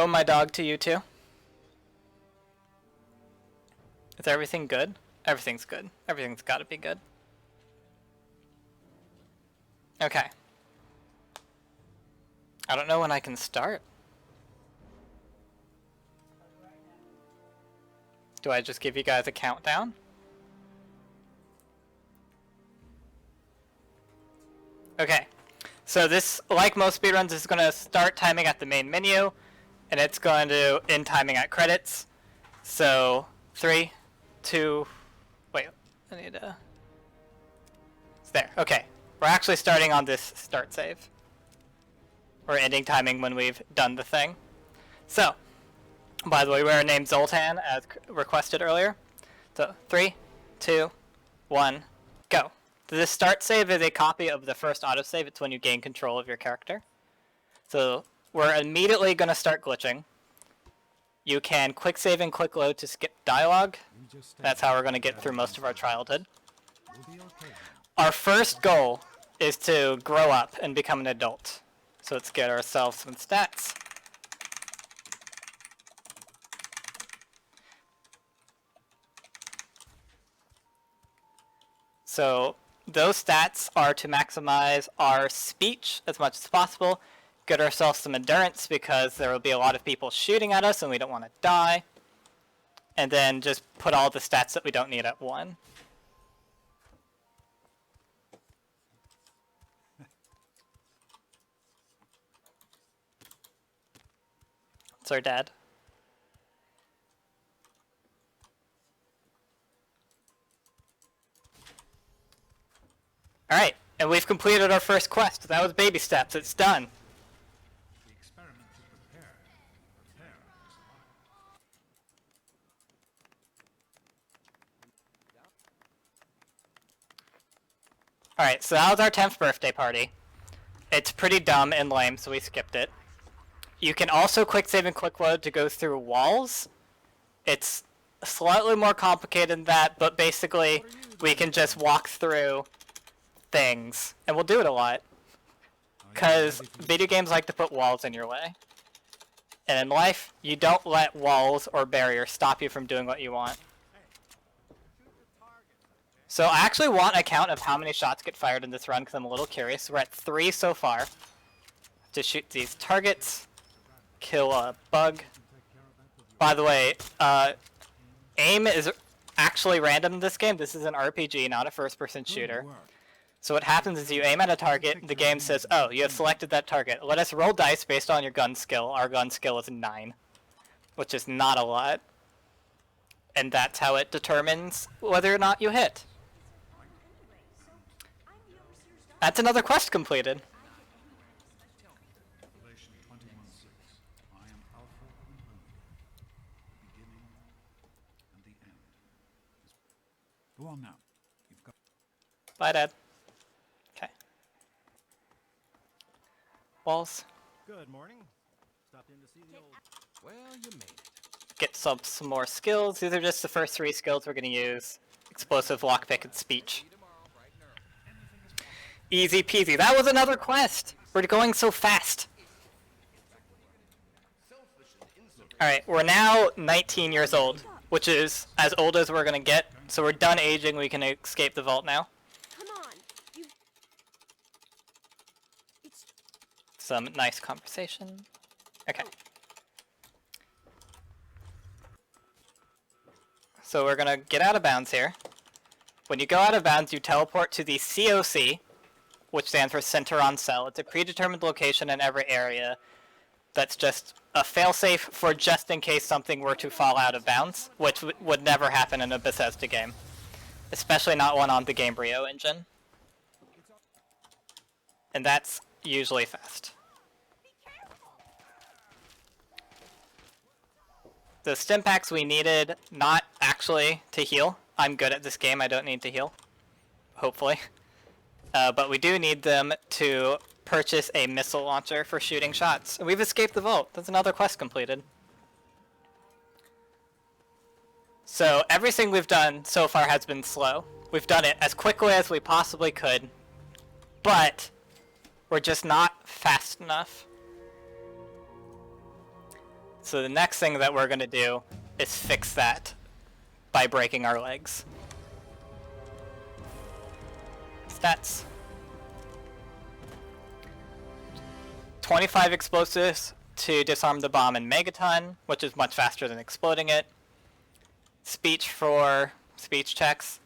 Oh, my dog to you too. Is everything good? Everything's good. Everything's gotta be good. Okay. I don't know when I can start. Do I just give you guys a countdown? Okay. So this, like most speedruns, is going to start timing at the main menu, and it's going to end timing at credits. So 3, 2, wait, I need to... It's there. Okay. We're actually starting on this start save. We're ending timing when we've done the thing. So, by the way, we're named Zoltan as requested earlier. So 3, 2, 1, go. This start save is a copy of the first autosave. It's when you gain control of your character. So we're immediately going to start glitching. You can quick save and quick load to skip dialogue. That's how we're going to get through most of our childhood. Our first goal is to grow up and become an adult. So let's get ourselves some stats. So those stats are to maximize our speech as much as possible, get ourselves some endurance because there will be a lot of people shooting at us and we don't want to die, and then just put all the stats that we don't need at 1. It's our dad. Alright, and we've completed our first quest. That was baby steps. It's done. The experiment to prepare. Alright, so that was our 10th birthday party. It's pretty dumb and lame, so we skipped it. You can also quick save and quick load to go through walls. It's slightly more complicated than that, but basically we can just walk through things, and we'll do it a lot. Because video games like to put walls in your way. And in life, you don't let walls or barriers stop you from doing what you want. So I actually want a count of how many shots get fired in this run because I'm a little curious. We're at 3 so far. To shoot these targets. Kill a bug. By the way, aim is actually random in this game. This is an RPG, not a first-person shooter. So what happens is you aim at a target, the game says, oh, you have selected that target. Let us roll dice based on your gun skill. Our gun skill is 9, which is not a lot. And that's how it determines whether or not you hit. That's another quest completed. I am Alpha and Omega, the beginning and the end. Go on now. You've got. Bye, Dad. Okay. Walls. Good morning. Stopped in to see the old. Well, you made it. Get some more skills. These are just the first 3 skills we're going to use. Explosive, lockpick, and speech. Easy peasy. That was another quest! We're going so fast. Alright, we're now 19 years old, which is as old as we're going to get. So we're done aging, we can escape the vault now. Come on. Some nice conversation. Okay. So we're going to get out of bounds here. When you go out of bounds, you teleport to the COC, which stands for Center on Cell. It's a predetermined location in every area that's just a failsafe for just in case something were to fall out of bounds, which would never happen in a Bethesda game. Especially not one on the Gamebryo engine. And that's usually fast. The stim packs we needed, not actually to heal. I'm good at this game, I don't need to heal. Hopefully. But we do need them to purchase a missile launcher for shooting shots. And we've escaped the vault. That's another quest completed. So everything we've done so far has been slow. We've done it as quickly as we possibly could. But we're just not fast enough. So the next thing that we're going to do is fix that by breaking our legs. Stats. 25 explosives to disarm the bomb in Megaton, which is much faster than exploding it. Speech for speech checks.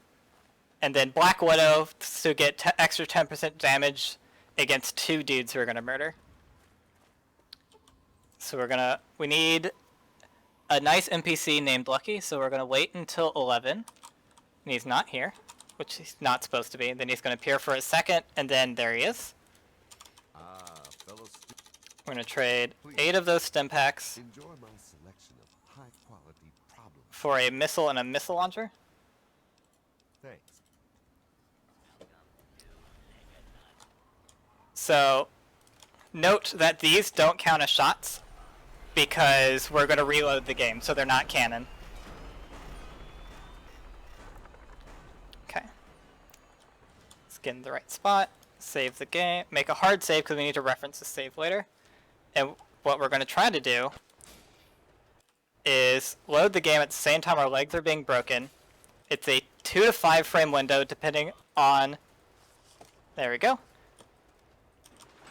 And then Black Widow to get extra 10% damage against 2 dudes who are going to murder. So we need a nice NPC named Lucky, so we're going to wait until 11. And he's not here, which he's not supposed to be. Then he's going to appear for a second, and then there he is. We're going to trade 8 of those stim packs for a missile and a missile launcher. Thanks. So, note that these don't count as shots because we're going to reload the game, so they're not canon. Okay. Let's get in the right spot, save the game, make a hard save because we need to reference the save later. And what we're going to try to do is load the game at the same time our legs are being broken. It's a 2 to 5 frame window depending on... There we go.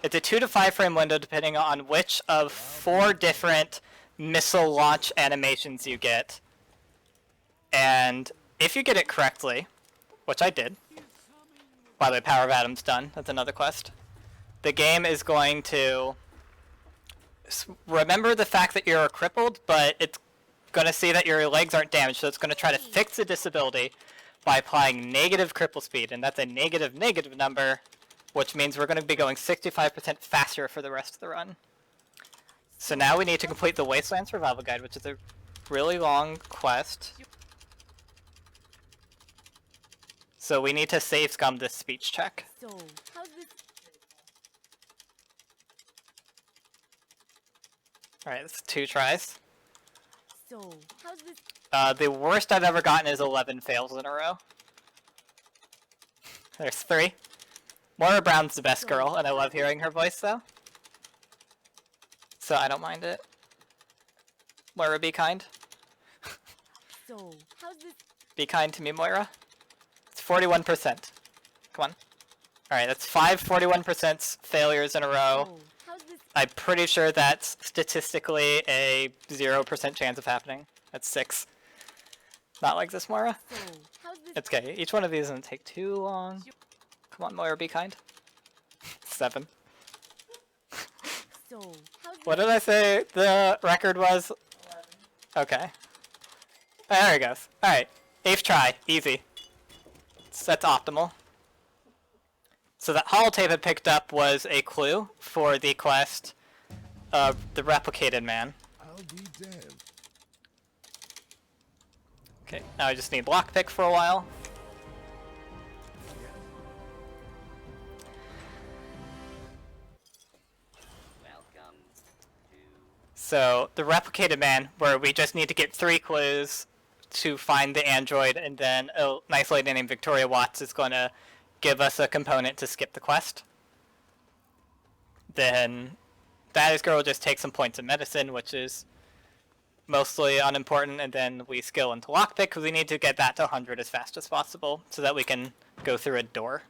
It's a 2 to 5 frame window depending on which of 4 different missile launch animations you get. And if you get it correctly, which I did, by the way, Power of Atom's done, that's another quest, the game is going to remember the fact that you're crippled, but it's going to see that your legs aren't damaged, so it's going to try to fix the disability by applying negative cripple speed, and that's a negative number, which means we're going to be going 65% faster for the rest of the run. So now we need to complete the Wasteland Survival Guide, which is a really long quest. So we need to save scum this speech check. So, how's this? Alright, that's 2 tries. So, how's this? The worst I've ever gotten is 11 fails in a row. There's 3. Moira Brown's the best girl, and I love hearing her voice, though. So I don't mind it. Moira, be kind. So, how's this? Be kind to me, Moira. It's 41%. Come on. Alright, that's 5 41% failures in a row. So, how's this? I'm pretty sure that's statistically a 0% chance of happening. That's 6. Not like this, Moira. So, how's this? It's okay. Each one of these doesn't take too long. Come on, Moira, be kind. 7. So, how's this? What did I say the record was? 11. Okay. There he goes. Alright. 8th try. Easy. That's optimal. So that holotape I picked up was a clue for the quest of the Replicated Man. I'll be damned. Okay, now I just need lockpick for a while. So, the Replicated Man, where we just need to get 3 clues to find the android, and then a nice lady named Victoria Watts is going to give us a component to skip the quest. Then, that girl will just take some points of medicine, which is mostly unimportant, and then we skill into lockpick, because we need to get that to 100 as fast as possible, so that we can go through a door.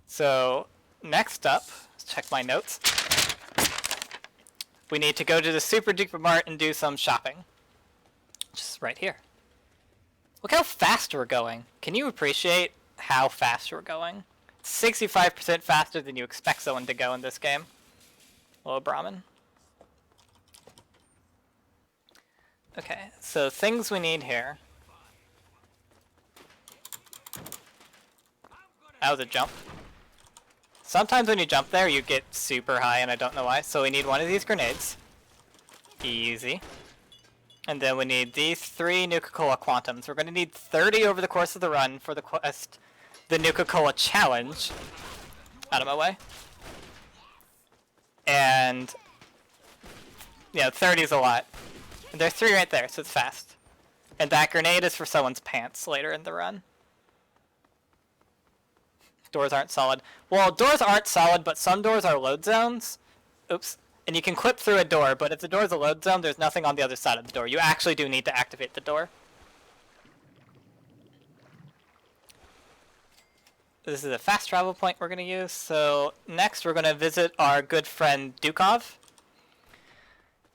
So, next up, let's check my notes. We need to go to the Super Duper Mart and do some shopping. Just right here. Look how fast we're going. Can you appreciate how fast we're going? 65% faster than you expect someone to go in this game. Hello, Brahmin. Okay, so things we need here. That was a jump. Sometimes when you jump there, you get super high, and I don't know why. So we need one of these grenades. Easy. And then we need these 3 Nuka-Cola Quantums. We're going to need 30 over the course of the run for the quest, the Nuka-Cola Challenge. Out of my way. And, yeah, 30 is a lot. And there's 3 right there, so it's fast. And that grenade is for someone's pants later in the run. Doors aren't solid. Well, doors aren't solid, but some doors are load zones. Oops. And you can clip through a door, but if the door is a load zone, there's nothing on the other side of the door. You actually do need to activate the door. This is a fast travel point we're going to use. So next we're going to visit our good friend Dukov.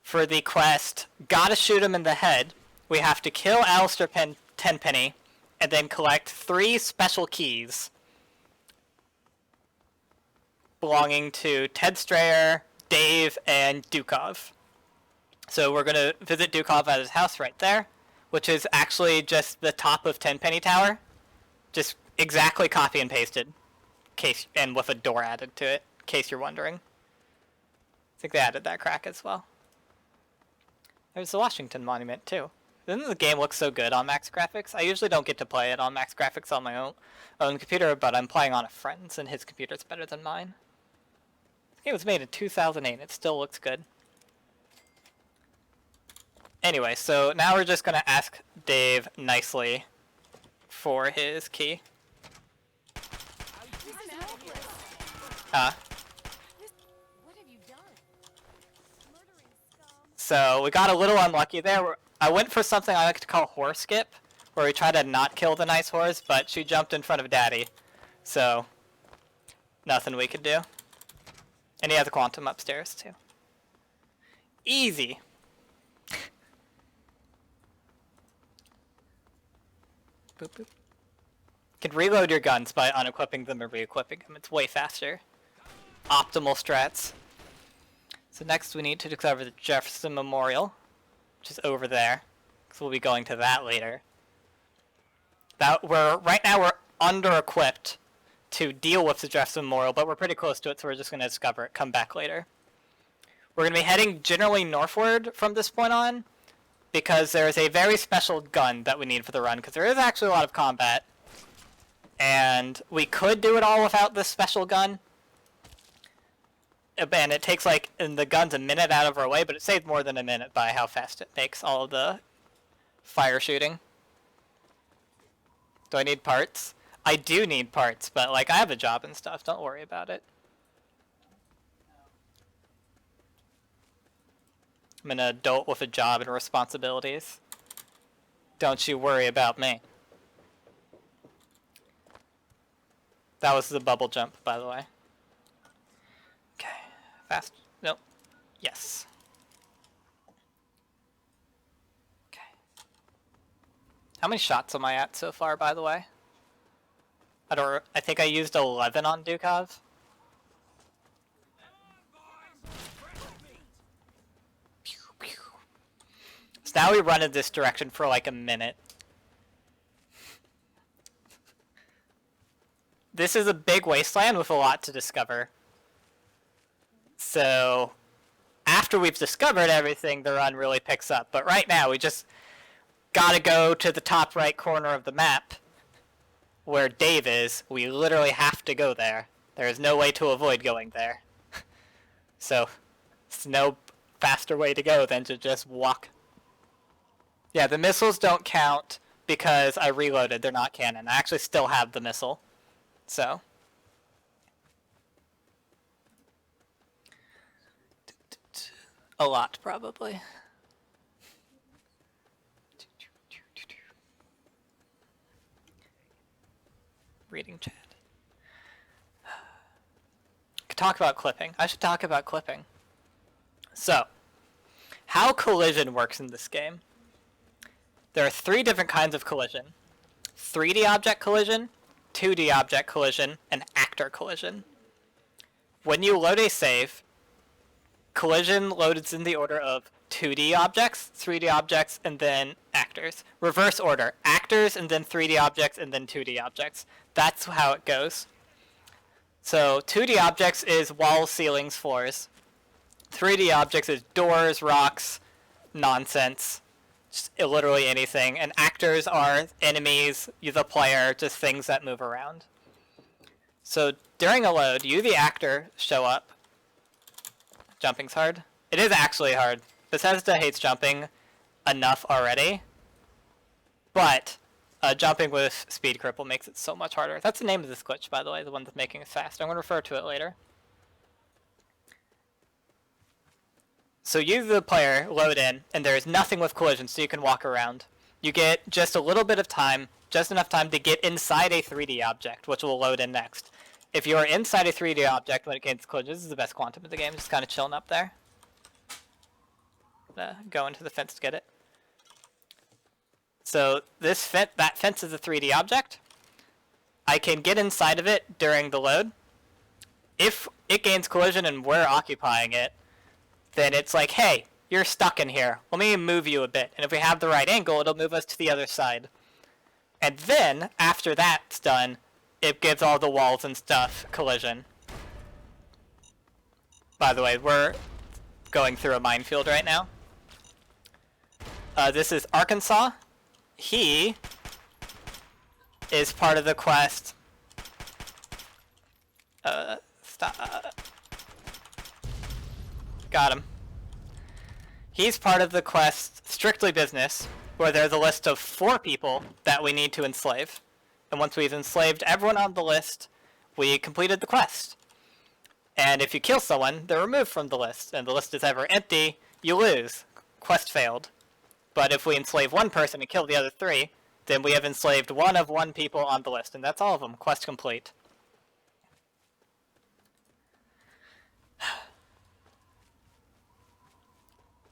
For the quest, gotta shoot him in the head, we have to kill Alistair Tenpenny and then collect 3 special keys belonging to Ted Strayer, Dave, and Dukov. So we're going to visit Dukov at his house right there, which is actually just the top of Tenpenny Tower. Just exactly copy and pasted, and with a door added to it, in case you're wondering. I think they added that crack as well. There's the Washington Monument too. Doesn't the game look so good on max graphics? I usually don't get to play it on max graphics on my own computer, but I'm playing on a friend's and his computer's better than mine. This game was made in 2008. It still looks good. Anyway, so now we're just gonna ask Dave nicely for his key. This is hopeless. What have you done? Murdering scum. So we got a little unlucky there. I went for something I like to call horse skip, where we try to not kill the nice horse, but she jumped in front of Daddy. So, nothing we could do. And he has a quantum upstairs, too. Easy. Boop, boop. You can reload your guns by unequipping them or re-equipping them. It's way faster. Optimal strats. So next we need to discover the Jefferson Memorial, which is over there, because we'll be going to that later. Right now we're under-equipped to deal with the Jefferson Memorial, but we're pretty close to it, so we're just going to discover it, come back later. We're going to be heading generally northward from this point on, because there is a very special gun that we need for the run, because there is actually a lot of combat. And we could do it all without this special gun. And it takes, like, and the gun's a minute out of our way, but it saves more than a minute by how fast it makes all of the fire shooting. Do I need parts? I do need parts, but, like, I have a job and stuff. Don't worry about it. I'm an adult with a job and responsibilities. Don't you worry about me. That was the bubble jump, by the way. Okay. Fast. Nope. Yes. Okay. How many shots am I at so far, by the way? I think I used 11 on Dukov. Pew, pew. So now we run in this direction for like a minute. This is a big wasteland with a lot to discover. So, after we've discovered everything, the run really picks up. But right now, we just gotta go to the top right corner of the map, where Dave is. We literally have to go there. There is no way to avoid going there. So, it's no faster way to go than to just walk. Yeah, the missiles don't count because I reloaded. They're not canon. I actually still have the missile. So. A lot, probably. Reading chat. Could talk about clipping. I should talk about clipping. So, how collision works in this game. There are 3 different kinds of collision. 3D object collision, 2D object collision, and actor collision. When you load a save, collision loads in the order of 2D objects, 3D objects, and then actors. Reverse order. Actors, and then 3D objects, and then 2D objects. That's how it goes. So 2D objects is walls, ceilings, floors. 3D objects is doors, rocks, nonsense. Just literally anything. And actors are enemies, you the player, just things that move around. So during a load, you the actor show up. Jumping's hard. It is actually hard. Bethesda hates jumping enough already. But jumping with speed cripple makes it so much harder. That's the name of this glitch, by the way, the one that's making us fast. I'm going to refer to it later. So you, the player, load in, and there is nothing with collision, so you can walk around. You get just a little bit of time, just enough time to get inside a 3D object, which will load in next. If you're inside a 3D object when it gains collision, this is the best quantum of the game, just kind of chilling up there. Go into the fence to get it. So that fence is a 3D object. I can get inside of it during the load. If it gains collision and we're occupying it, then it's like, hey, you're stuck in here. Let me move you a bit. And if we have the right angle, it'll move us to the other side. And then, after that's done, it gives all the walls and stuff collision. By the way, we're going through a minefield right now. This is Arkansas. He is part of the quest. Got him. He's part of the quest Strictly Business, where there's a list of 4 people that we need to enslave. And once we've enslaved everyone on the list, we completed the quest. And if you kill someone, they're removed from the list, and the list is ever empty, you lose. Quest failed. But if we enslave one person and kill the other 3, then we have enslaved 1 of 1 people on the list, and that's all of them. Quest complete.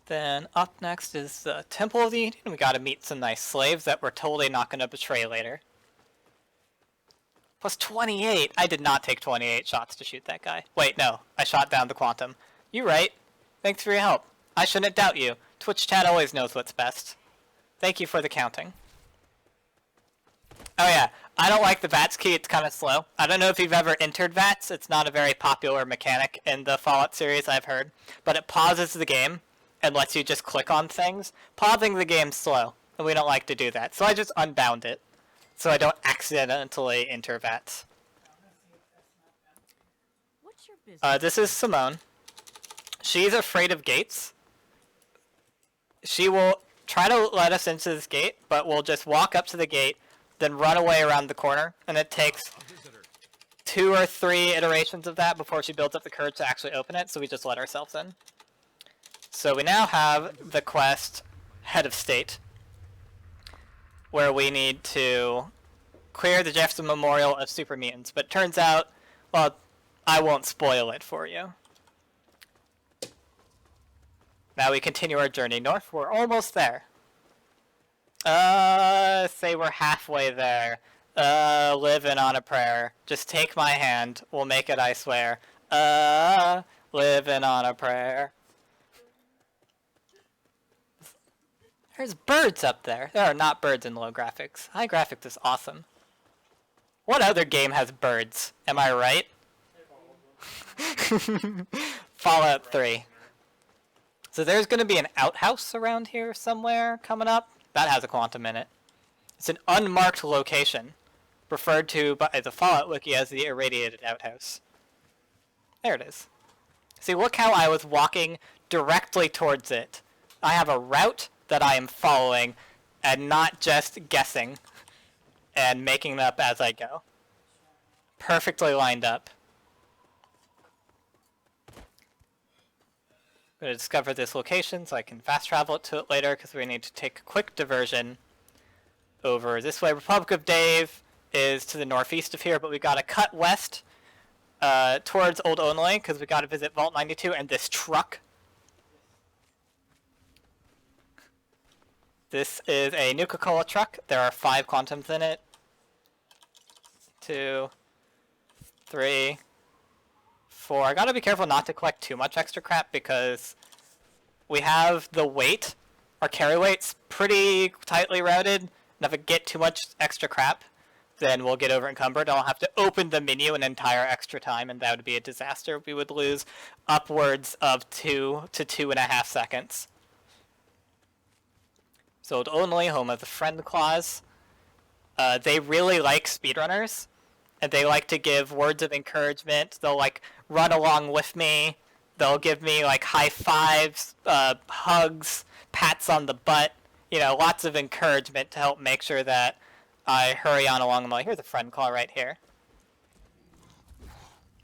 Then up next is the Temple of the Indian. We gotta meet some nice slaves that we're totally not gonna betray later. Plus 28! I did not take 28 shots to shoot that guy. Wait, no. I shot down the quantum. You right. Thanks for your help. I shouldn't doubt you. Twitch chat always knows what's best. Thank you for the counting. Oh yeah, I don't like the VATS key, it's kind of slow. I don't know if you've ever entered VATS, it's not a very popular mechanic in the Fallout series, I've heard. But it pauses the game and lets you just click on things. Pausing the game's slow, and we don't like to do that. So I just unbound it, so I don't accidentally enter VATS. What's your business? This is Simone. She's afraid of gates. She will try to let us into this gate, but we'll just walk up to the gate, then run away around the corner, and it takes 2 or 3 iterations of that before she builds up the courage to actually open it, so we just let ourselves in. So we now have the quest Head of State, where we need to clear the Jefferson Memorial of Super Mutants, but it turns out, well, I won't spoil it for you. Now we continue our journey north. We're almost there. Say we're halfway there. Living on a prayer. Just take my hand. We'll make it, I swear. Living on a prayer. There's birds up there. There are not birds in low graphics. High graphics is awesome. What other game has birds? Am I right? Fallout 3. So there's going to be an outhouse around here somewhere coming up. That has a quantum in it. It's an unmarked location, referred to by the Fallout Wiki as the irradiated outhouse. There it is. See, look how I was walking directly towards it. I have a route that I am following, and not just guessing and making them up as I go. Perfectly lined up. I'm going to discover this location so I can fast travel to it later, because we need to take a quick diversion over this way. Republic of Dave is to the northeast of here, but we got to cut west towards Old Only, because we got to visit Vault 92 and this truck. This is a Nuka-Cola truck. There are 5 quantums in it. 2, 3, 4. I gotta be careful not to collect too much extra crap, because we have the weight. Our carry weight's pretty tightly routed, and if I get too much extra crap, then we'll get over encumbered. I'll have to open the menu an entire extra time, and that would be a disaster. We would lose upwards of 2 to 2.5 seconds. Sold only, home of the friend clause. They really like speedrunners, and they like to give words of encouragement. They'll like run along with me. They'll give me like high fives, hugs, pats on the butt. You know, lots of encouragement to help make sure that I hurry on along. I'm like, here's a friend call right here.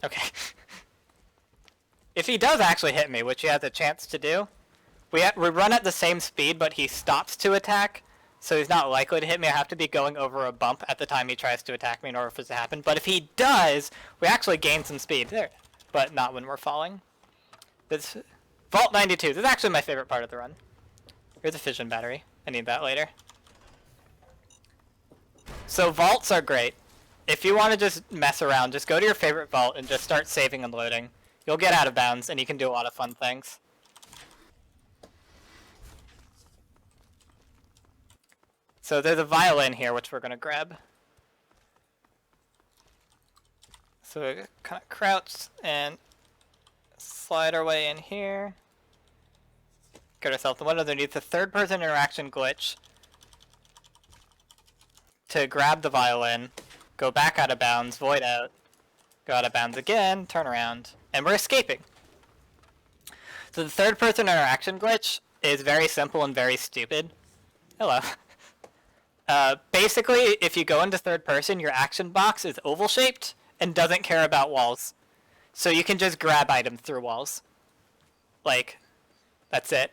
Okay. If he does actually hit me, which he has a chance to do, we run at the same speed, but he stops to attack, so he's not likely to hit me. I have to be going over a bump at the time he tries to attack me in order for this to happen. But if he does, we actually gain some speed there, but not when we're falling. This Vault 92. This is actually my favorite part of the run. Here's a fission battery. I need that later. So vaults are great. If you want to just mess around, just go to your favorite vault and just start saving and loading. You'll get out of bounds, and you can do a lot of fun things. So there's a violin here, which we're going to grab. So we kind of crouch and slide our way in here. Get ourselves the window. There needs a third-person interaction glitch to grab the violin, go back out of bounds, void out, go out of bounds again, turn around, and we're escaping. So the third-person interaction glitch is very simple and very stupid. Hello. Basically, if you go into third person, your action box is oval-shaped and doesn't care about walls. So you can just grab items through walls. Like, that's it.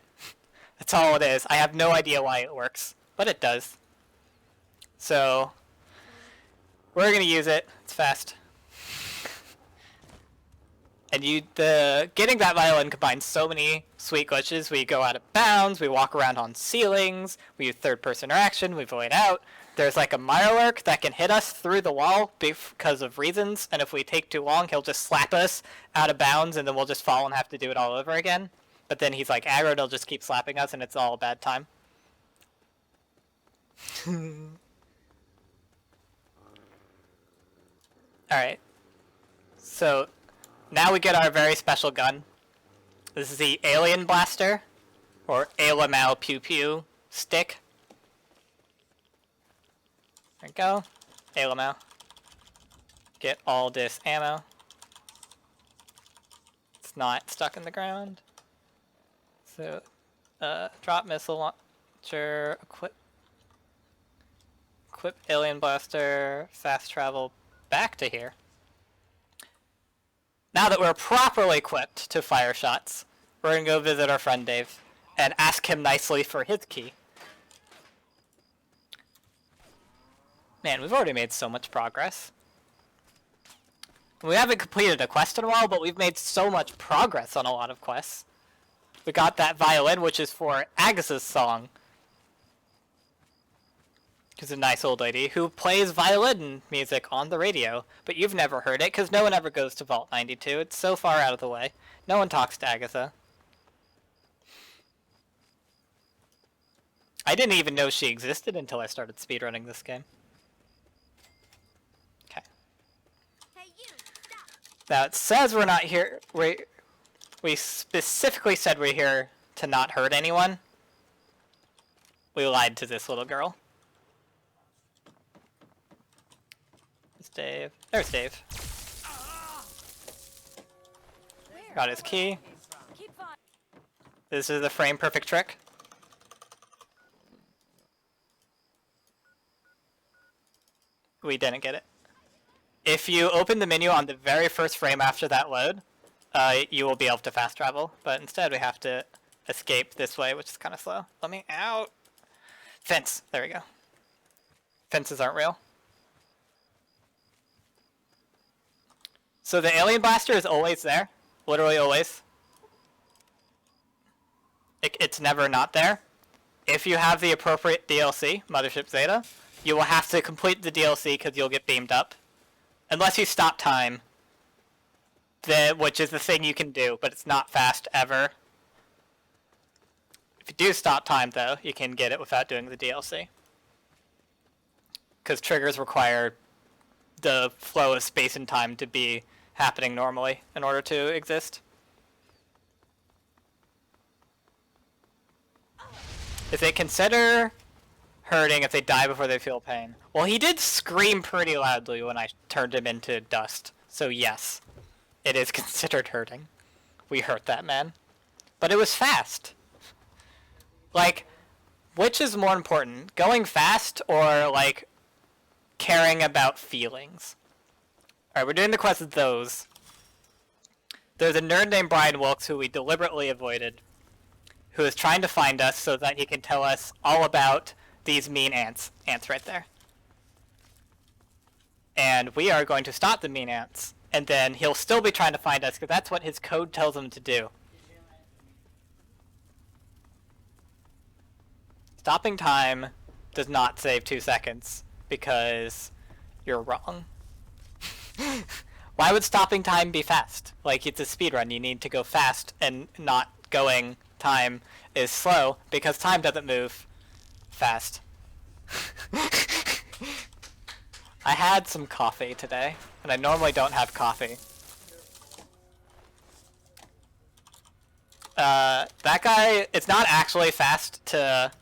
That's all it is. I have no idea why it works, but it does. So, we're going to use it. It's fast. And getting that violin combines so many sweet glitches. We go out of bounds, we walk around on ceilings, we use third-person interaction, we void out. There's like a Mirelurk that can hit us through the wall because of reasons, and if we take too long, he'll just slap us out of bounds, and then we'll just fall and have to do it all over again. But then he's like aggroed, he'll just keep slapping us, and it's all a bad time. Alright. So, now we get our very special gun. This is the Alien Blaster, or Alamal Pew Pew stick. There we go. Alamal. Get all this ammo. It's not stuck in the ground. So, drop missile launcher, equip Alien Blaster, fast travel back to here. Now that we're properly equipped to fire shots, we're going to go visit our friend Dave and ask him nicely for his key. Man, we've already made so much progress. We haven't completed a quest in a while, but we've made so much progress on a lot of quests. We got that violin, which is for Agatha's song. She's a nice old lady who plays violin music on the radio, but you've never heard it because no one ever goes to Vault 92. It's so far out of the way. No one talks to Agatha. I didn't even know she existed until I started speedrunning this game. Okay. Hey, you, stop. Now it says we're not here. We specifically said we're here to not hurt anyone. We lied to this little girl. Dave. There's Dave. Got his key. Keep fire. This is the frame perfect trick. We didn't get it. If you open the menu on the very first frame after that load, you will be able to fast travel. But instead we have to escape this way, which is kind of slow. Let me out. Fence. There we go. Fences aren't real. So the Alien Blaster is always there. Literally always. It's never not there. If you have the appropriate DLC, Mothership Zeta, you will have to complete the DLC because you'll get beamed up. Unless you stop time, which is the thing you can do, but it's not fast ever. If you do stop time, though, you can get it without doing the DLC. Because triggers require the flow of space and time to be happening normally in order to exist. If they consider hurting if they die before they feel pain. Well, he did scream pretty loudly when I turned him into dust, so yes, it is considered hurting. We hurt that man. But it was fast. Like, which is more important, going fast or, like, caring about feelings? Alright, we're doing the quest of those. There's a nerd named Brian Wilkes who we deliberately avoided, who is trying to find us so that he can tell us all about these mean ants. Ants right there. And we are going to stop the mean ants. And then he'll still be trying to find us, because that's what his code tells him to do. Stopping time does not save 2 seconds, because you're wrong. Why would stopping time be fast? Like, it's a speedrun. You need to go fast, and not going time is slow, because time doesn't move fast. I had some coffee today, and I normally don't have coffee. That guy, it's not actually fast to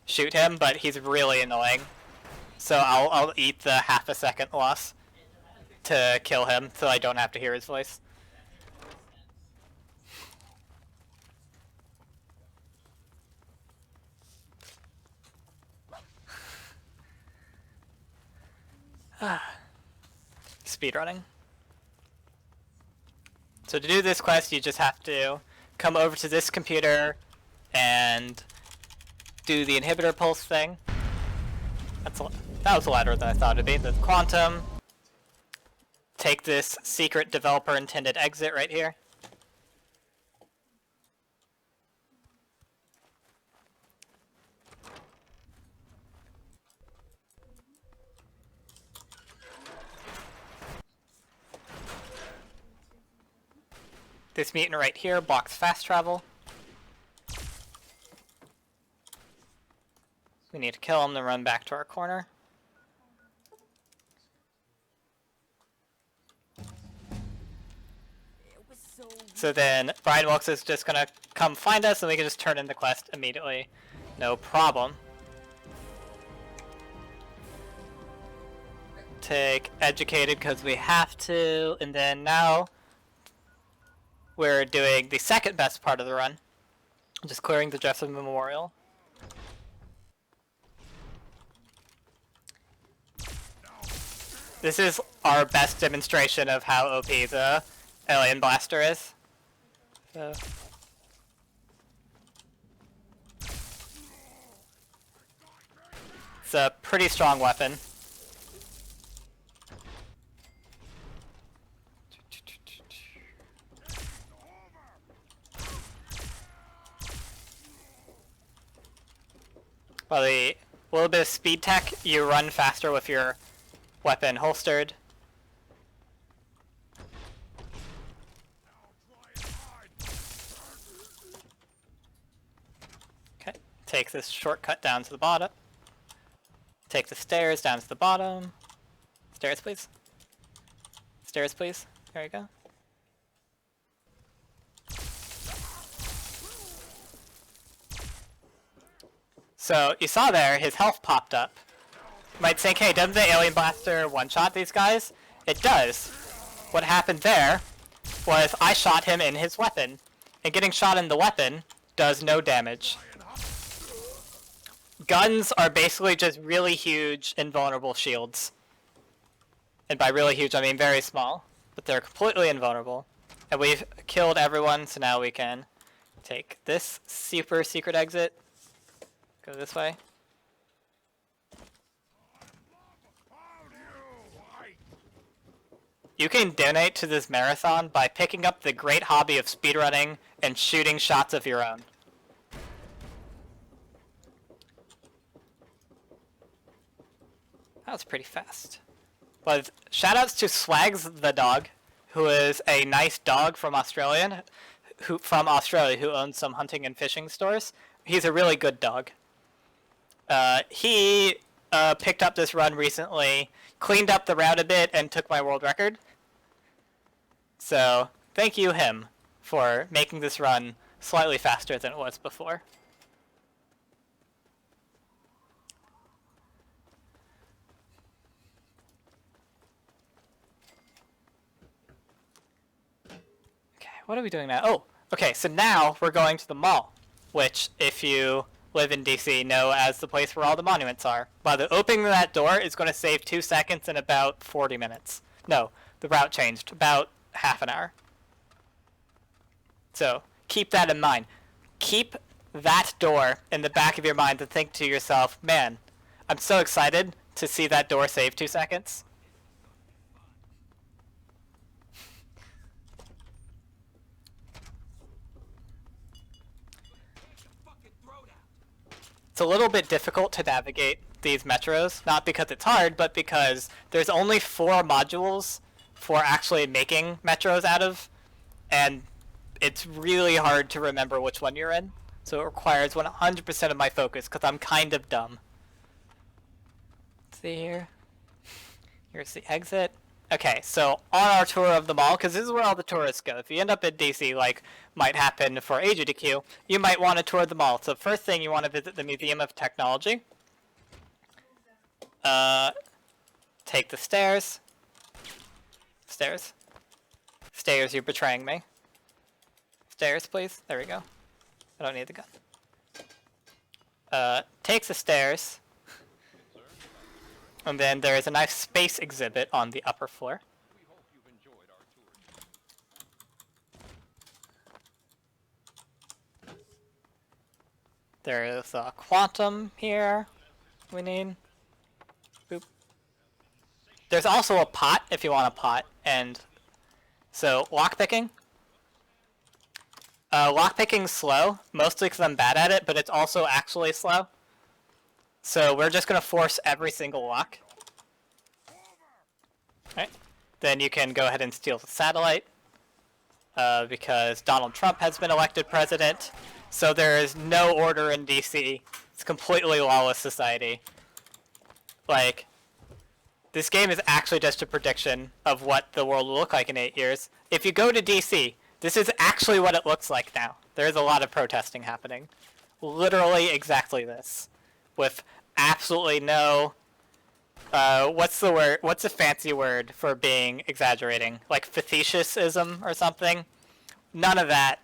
shoot him, but he's really annoying. So I'll eat the half a second loss to kill him, so I don't have to hear his voice. Speedrunning. So to do this quest, you just have to come over to this computer and do the inhibitor pulse thing. That was louder than I thought it'd be. The quantum. Take this secret developer intended exit right here. This mutant right here blocks fast travel. We need to kill him, then run back to our corner. So then Brian Wilkes is just gonna come find us, and we can just turn in the quest immediately. No problem. Take educated because we have to, and then now we're doing the second best part of the run, just clearing the Jefferson Memorial. This is our best demonstration of how OP the Alien Blaster is. So. It's a pretty strong weapon. Well, the little bit of speed tech, you run faster with your weapon holstered. Okay, take this shortcut down to the bottom. Take the stairs down to the bottom. Stairs, please. Stairs, please. There you go. So, you saw there, his health popped up. You might think, hey, doesn't the Alien Blaster one-shot these guys? It does. What happened there was I shot him in his weapon, and getting shot in the weapon does no damage. Guns are basically just really huge, invulnerable shields. And by really huge, I mean very small. But they're completely invulnerable. And we've killed everyone, so now we can take this super secret exit. Go this way. You can donate to this marathon by picking up the great hobby of speedrunning and shooting shots of your own. That was pretty fast. But shoutouts to Swags the dog, who is a nice dog from Australia who owns some hunting and fishing stores. He's a really good dog. He picked up this run recently, cleaned up the route a bit, and took my world record. So, thank you, him, for making this run slightly faster than it was before. Okay, what are we doing now? Oh, okay, so now we're going to the mall, which, if you live in DC, know as the place where all the monuments are. By the opening of that door is going to save 2 seconds in about 40 minutes. No, the route changed. About half an hour. So, keep that in mind. Keep that door in the back of your mind to think to yourself, man, I'm so excited to see that door save 2 seconds. It's a little bit difficult to navigate these metros, not because it's hard, but because there's only 4 modules for actually making metros out of, and it's really hard to remember which one you're in. So it requires 100% of my focus, because I'm kind of dumb. Let's see here. Here's the exit. Okay, so on our tour of the mall, because this is where all the tourists go. If you end up in DC, like might happen for AGDQ, you might want to tour the mall. So first thing, you want to visit the Museum of Technology. Take the stairs. Stairs. Stairs, you're betraying me. Stairs, please. There we go. I don't need the gun. Takes the stairs. And then there is a nice space exhibit on the upper floor. There is a quantum here we need. Boop. There's also a pot if you want a pot. And so lockpicking. Lockpicking's slow, mostly because I'm bad at it, but it's also actually slow. So we're just going to force every single lock. Alright. Then you can go ahead and steal the satellite. Because Donald Trump has been elected president. So there is no order in DC. It's completely lawless society. Like, this game is actually just a prediction of what the world will look like in 8 years. If you go to DC, this is actually what it looks like now. There's a lot of protesting happening. Literally exactly this. With absolutely no, what's the word? What's a fancy word for being exaggerating? Like facetiousism or something? None of that.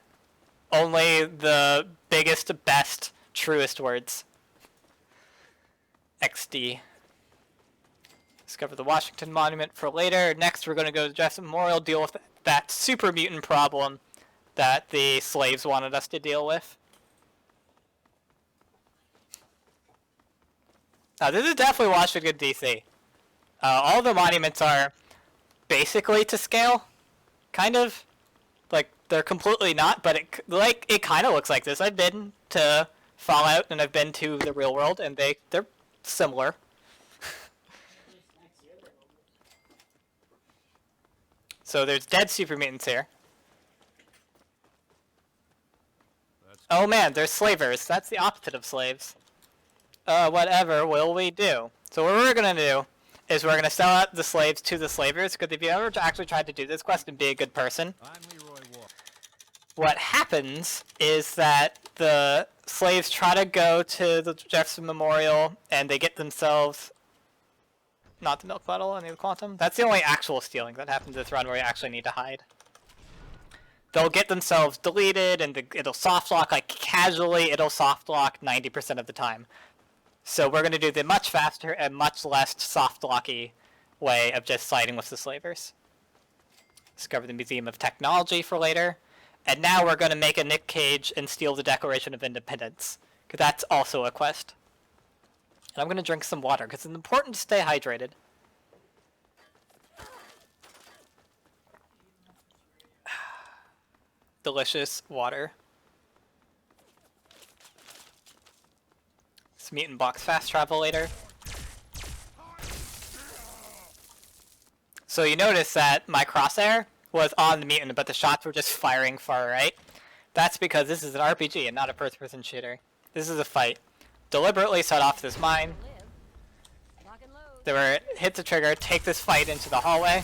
Only the biggest, best, truest words. XD. Discover the Washington Monument for later. Next, we're going to go to Jefferson Memorial, deal with that super mutant problem that the slaves wanted us to deal with. Now, this is definitely Washington, D.C. All the monuments are basically to scale, kind of. Like, they're completely not, but it kind of looks like this. I've been to Fallout, and I've been to the real world, and they're similar. So there's dead super mutants here. Oh man, there's slavers. That's the opposite of slaves. Whatever will we do? So what we're gonna do is we're gonna sell out the slaves to the slavers, because if you ever actually tried to do this quest and be a good person, what happens is that the slaves try to go to the Jefferson Memorial and they get themselves, not the milk bottle and the quantum. That's the only actual stealing that happens this run where you actually need to hide. They'll get themselves deleted and it'll soft lock, like casually it'll soft lock 90% of the time. So we're going to do the much faster and much less soft locky way of just siding with the slavers. Discover the Museum of Technology for later. And now we're going to make a Nick Cage and steal the Declaration of Independence, because that's also a quest. And I'm going to drink some water, because it's important to stay hydrated. Delicious water. This mutant box fast travel later. So you notice that my crosshair was on the mutant, but the shots were just firing far right. That's because this is an RPG and not a first-person shooter. This is a fight. Deliberately set off this mine. They were hit the trigger, take this fight into the hallway.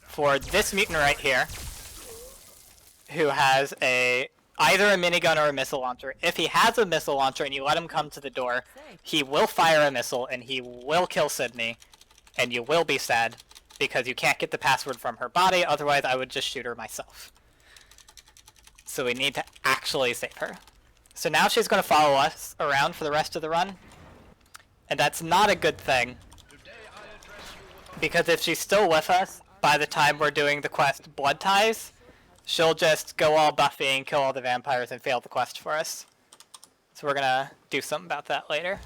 For this mutant right here, who has either a minigun or a missile launcher. If he has a missile launcher and you let him come to the door, he will fire a missile and he will kill Sydney, and you will be sad because you can't get the password from her body, otherwise I would just shoot her myself. So we need to actually save her. So now she's going to follow us around for the rest of the run, and that's not a good thing, because if she's still with us by the time we're doing the quest Blood Ties, she'll just go all Buffy and kill all the vampires and fail the quest for us. So we're gonna do something about that later.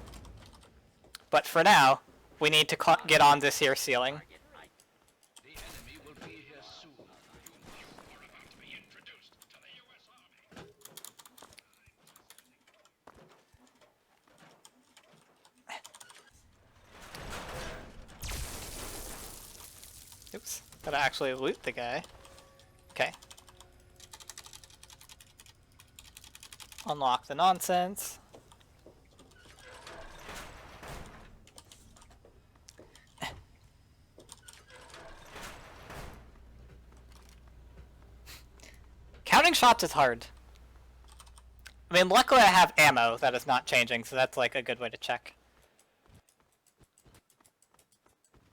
But for now, we need to get on this here ceiling. The enemy will be here soon. You are about to be introduced to the U.S. Army. Oops. Gotta actually loot the guy. Okay. Unlock the nonsense. Counting shots is hard. I mean, luckily I have ammo that is not changing, so that's like a good way to check.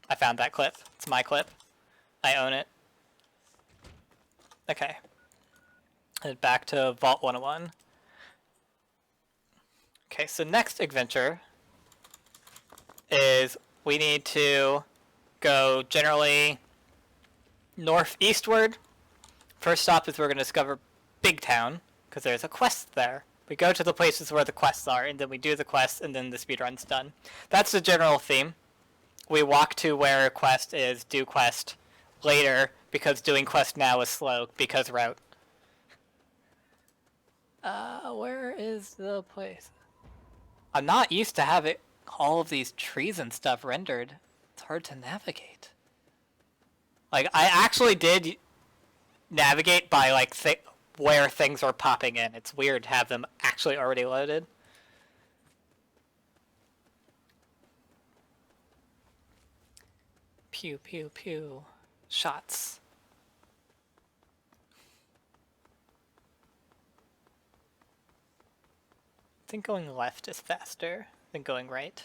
I found that clip. It's my clip. I own it. Okay. Head back to Vault 101. Okay, so next adventure is we need to go generally northeastward. First stop is we're going to discover Big Town, because there's a quest there. We go to the places where the quests are, and then we do the quest, and then the speedrun's done. That's the general theme. We walk to where a quest is, do quest later, because doing quest now is slow, because route. Where is the place? I'm not used to having all of these trees and stuff rendered. It's hard to navigate. Like, I actually did navigate by, like, where things are popping in. It's weird to have them actually already loaded. Pew, pew, pew. Shots. I think going left is faster than going right.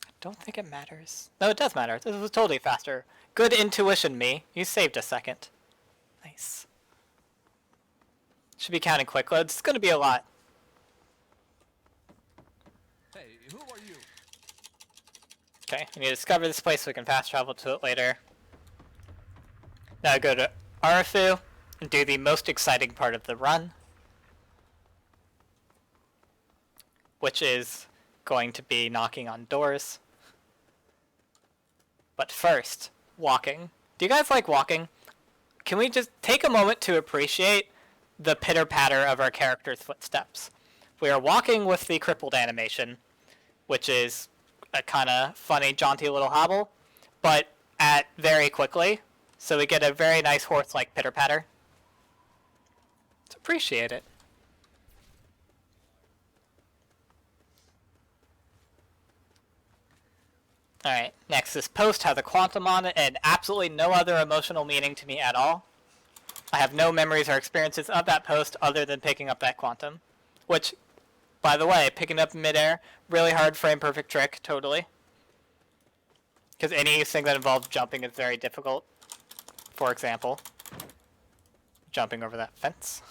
I don't think it matters. No, it does matter. This was totally faster. Good intuition, me. You saved a second. Nice. Should be counting quick loads. It's going to be a lot. Hey, who are you? Okay, we need to discover this place so we can fast travel to it later. Now go to Arafu and do the most exciting part of the run, which is going to be knocking on doors. But first, walking. Do you guys like walking? Can we just take a moment to appreciate the pitter-patter of our character's footsteps? We are walking with the crippled animation, which is a kind of funny, jaunty little hobble, but at very quickly, so we get a very nice horse-like pitter-patter. Let's appreciate it. Alright, next is Post has a quantum on it and absolutely no other emotional meaning to me at all. I have no memories or experiences of that post other than picking up that quantum. Which, by the way, picking up in midair, really hard frame perfect trick, totally. Because anything that involves jumping is very difficult. For example, jumping over that fence.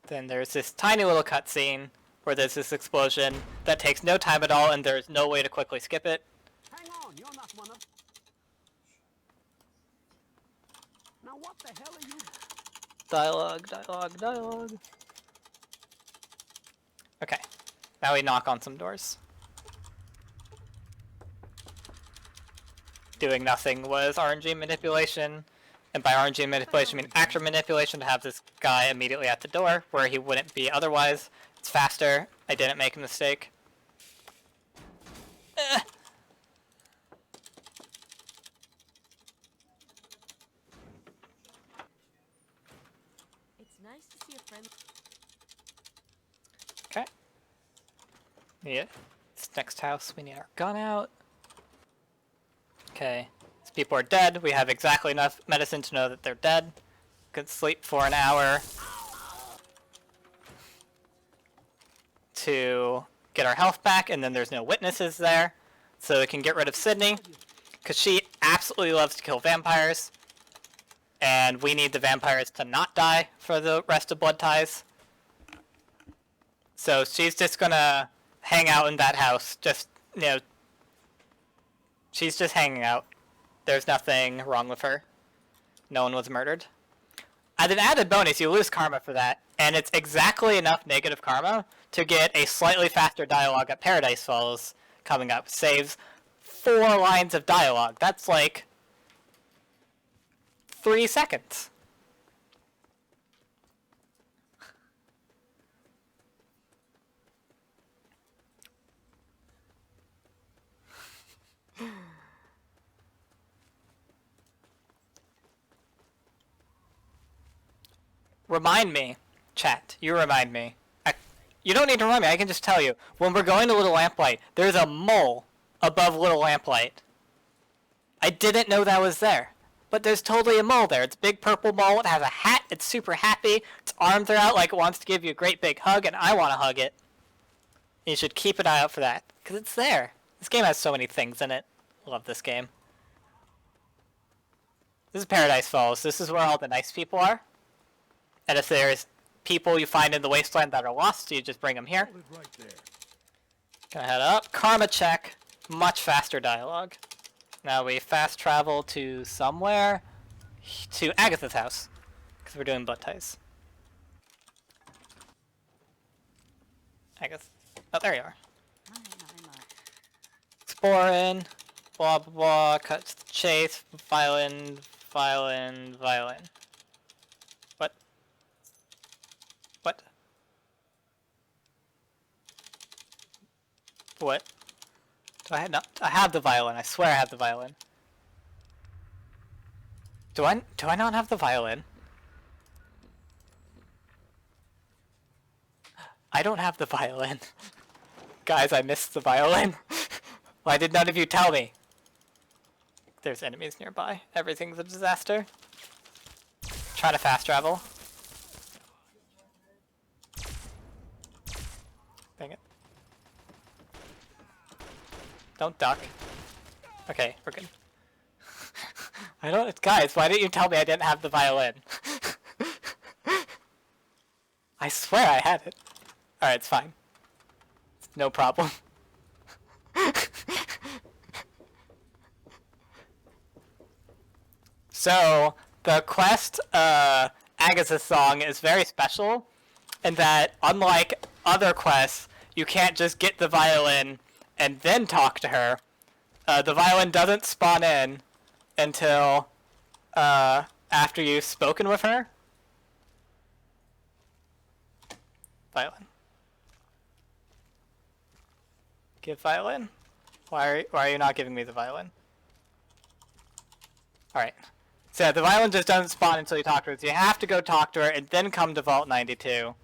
Then there's this tiny little cutscene where there's this explosion that takes no time at all and there's no way to quickly skip it. Hang on, you're not one of... Now what the hell are you... Dialogue, dialogue, dialogue. Okay, now we knock on some doors. Doing nothing was RNG manipulation. And by RNG manipulation, I mean actor manipulation to have this guy immediately at the door, where he wouldn't be otherwise. It's faster. I didn't make a mistake. It's nice to see a friend. Okay. Yeah. This next house, we need our gun out. Okay. These people are dead. We have exactly enough medicine to know that they're dead. Could sleep for an hour to get our health back, and then there's no witnesses there. So we can get rid of Sydney, because she absolutely loves to kill vampires. And we need the vampires to not die for the rest of Blood Ties. So she's just gonna hang out in that house. Just, she's just hanging out. There's nothing wrong with her. No one was murdered. As an added bonus, you lose karma for that, and it's exactly enough negative karma to get a slightly faster dialogue at Paradise Falls coming up. Saves 4 lines of dialogue. That's like 3 seconds. Remind me, chat. You remind me. You don't need to remind me. I can just tell you. When we're going to Little Lamplight, there's a mole above Little Lamplight. I didn't know that was there. But there's totally a mole there. It's a big purple mole. It has a hat. It's super happy. Its arms are out like it wants to give you a great big hug, and I want to hug it. You should keep an eye out for that, because it's there. This game has so many things in it. Love this game. This is Paradise Falls. This is where all the nice people are. And if there's people you find in the wasteland that are lost, you just bring them here. Hold it right there. Gonna head up. Karma check. Much faster dialogue. Now we fast travel to somewhere. To Agatha's house. Because we're doing butt ties. Agatha. Oh, there you are. Exploring. Blah, blah, blah. Cut to the chase. Violin. Violin. Violin. What? What? What? Do I have not? I have the violin. I swear I have the violin. Do I not have the violin? I don't have the violin. Guys, I missed the violin. Why did none of you tell me? There's enemies nearby. Everything's a disaster. Trying to fast travel. Dang it. Don't duck. Okay, we're good. I don't- guys, why didn't you tell me I didn't have the violin? I swear I had it. Alright, it's fine. No problem. So, the quest, Agatha's song is very special in that, unlike other quests, you can't just get the violin and then talk to her. The violin doesn't spawn in until after you've spoken with her. Violin. Give violin? Why are you not giving me the violin? Alright. So yeah, the violin just doesn't spawn until you talk to her. So you have to go talk to her and then come to Vault 92.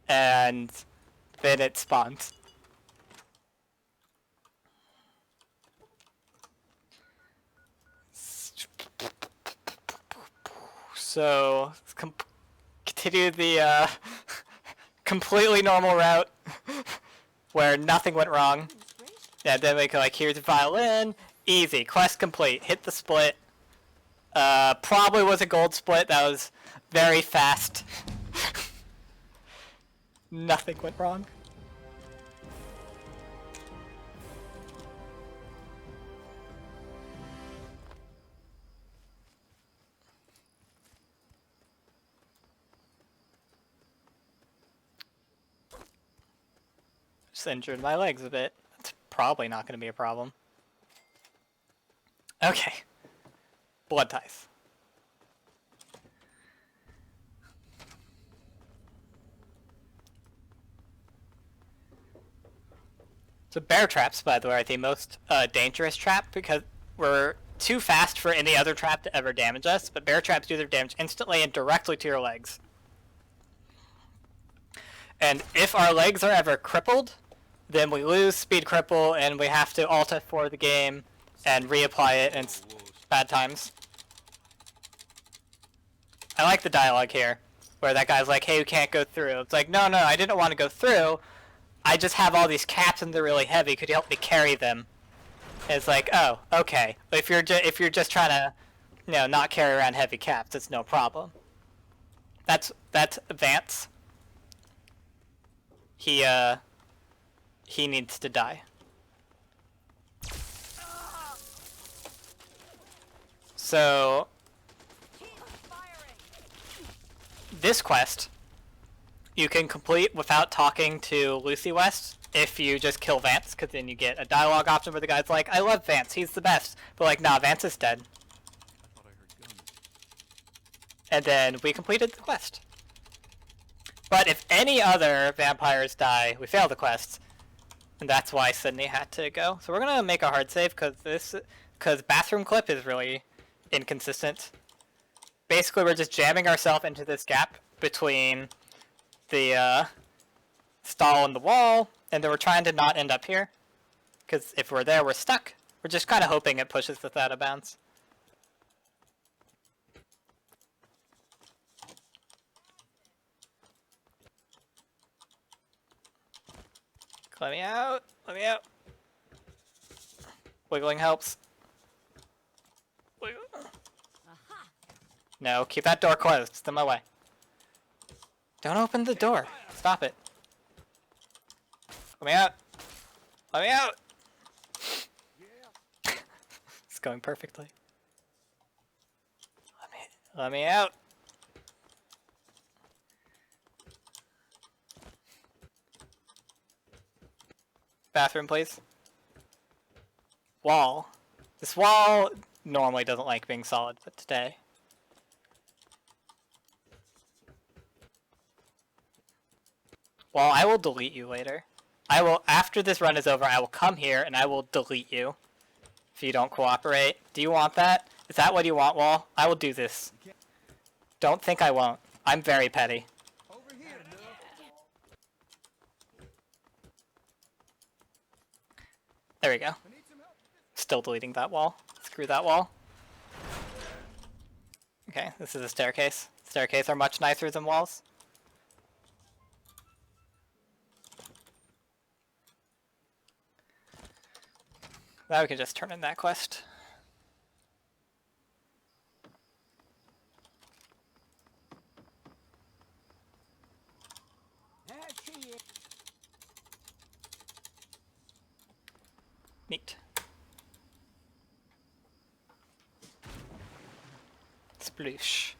And then it spawns. So, continue the completely normal route where nothing went wrong. Yeah, then we go like, here's a violin, easy, quest complete, hit the split. Probably was a gold split, that was very fast. Nothing went wrong. Just injured my legs a bit. That's probably not going to be a problem. Okay. Blood ties. So bear traps, by the way, are the most dangerous trap because we're too fast for any other trap to ever damage us, but bear traps do their damage instantly and directly to your legs. And if our legs are ever crippled, then we lose speed cripple and we have to alt F4 the game and reapply it, and it's bad times. I like the dialogue here, where that guy's like, hey, you can't go through. It's like, no, I didn't want to go through. I just have all these caps and they're really heavy. Could you help me carry them? And it's like, oh, okay. But if you're just trying to, not carry around heavy caps, it's no problem. That's Vance. he needs to die. So this quest you can complete without talking to Lucy West if you just kill Vance, because then you get a dialogue option where the guy's like, I love Vance, he's the best. But like, nah, Vance is dead. I thought I heard guns. And then we completed the quest. But if any other vampires die, we fail the quest. And that's why Sydney had to go. So we're gonna make a hard save because bathroom clip is really inconsistent. Basically, we're just jamming ourselves into this gap between the stall and the wall, and then we're trying to not end up here. Because if we're there, we're stuck. We're just kind of hoping it pushes us out of bounds. Let me out. Let me out. Wiggling helps. Wiggle. No, keep that door closed. It's in my way. Don't open the door. Stop it. Let me out. Let me out. It's going perfectly. Let me out. Bathroom, please. Wall. This wall normally doesn't like being solid, but today. Well, I will delete you later. I will, after this run is over, I will come here and I will delete you if you don't cooperate. Do you want that? Is that what you want, Wall? I will do this. Don't think I won't. I'm very petty. There we go. Still deleting that wall. Screw that wall. Okay, this is a staircase. Staircases are much nicer than walls. Now we can just turn in that quest. There she is. Neat. Sploosh.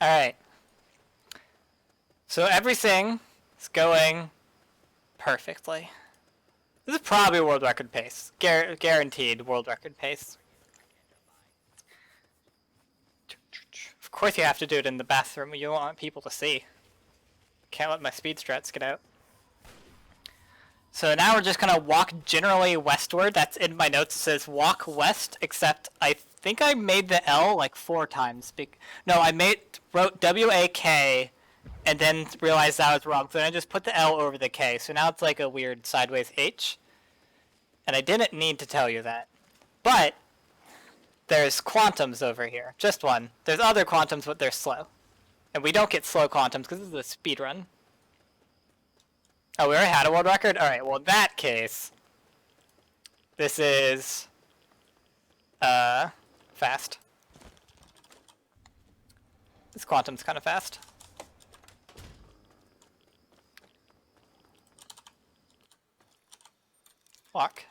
Alright. So everything is going perfectly. This is probably world record pace. Guaranteed world record pace. Of course you have to do it in the bathroom. You don't want people to see. Can't let my speed strats get out. So now we're just gonna walk generally westward. That's in my notes. It says walk west, except I think I made the L like 4 times. No, I wrote W-A-K and then realized that was wrong. So then I just put the L over the K. So now it's like a weird sideways H. And I didn't need to tell you that. But there's quantums over here. Just one. There's other quantums, but they're slow. And we don't get slow quantums because this is a speed run. Oh, we already had a world record? Alright, well in that case, this is fast. This quantum's kind of fast. Walk.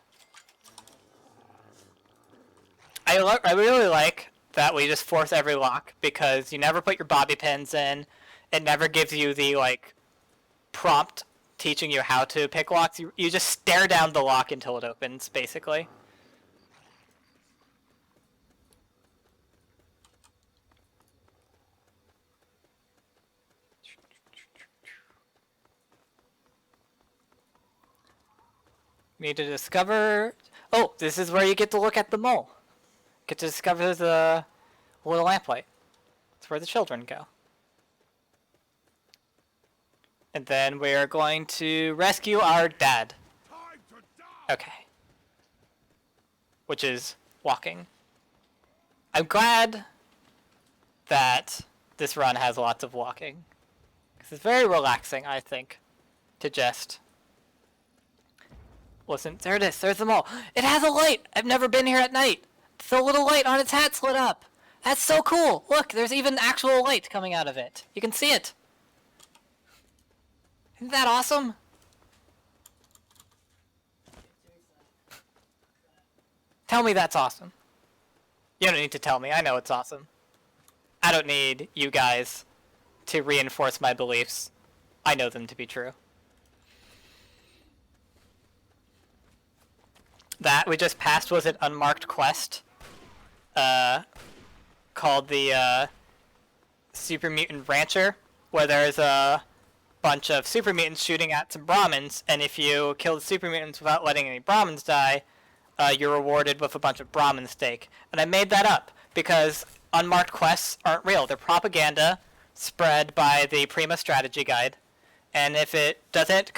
I really like that we just force every lock because you never put your bobby pins in. It never gives you the like prompt teaching you how to pick locks. You just stare down the lock until it opens, basically. Need to discover... Oh, this is where you get to look at the mole. Get to discover the little lamplight. It's where the children go. And then we are going to rescue our dad. Okay. Which is walking. I'm glad that this run has lots of walking. Because it's very relaxing, I think, to just... Listen, there it is. There's the mole. It has a light. I've never been here at night. The little light on its hat's lit up. That's so cool! Look, there's even actual light coming out of it. You can see it. Isn't that awesome? Tell me that's awesome. You don't need to tell me. I know it's awesome. I don't need you guys to reinforce my beliefs. I know them to be true. That we just passed was an unmarked quest called the Super Mutant Rancher, where there's a bunch of super mutants shooting at some Brahmins, and if you kill the super mutants without letting any Brahmins die, you're rewarded with a bunch of Brahmin steak. And I made that up because unmarked quests aren't real. They're propaganda spread by the Prima strategy guide. And if it doesn't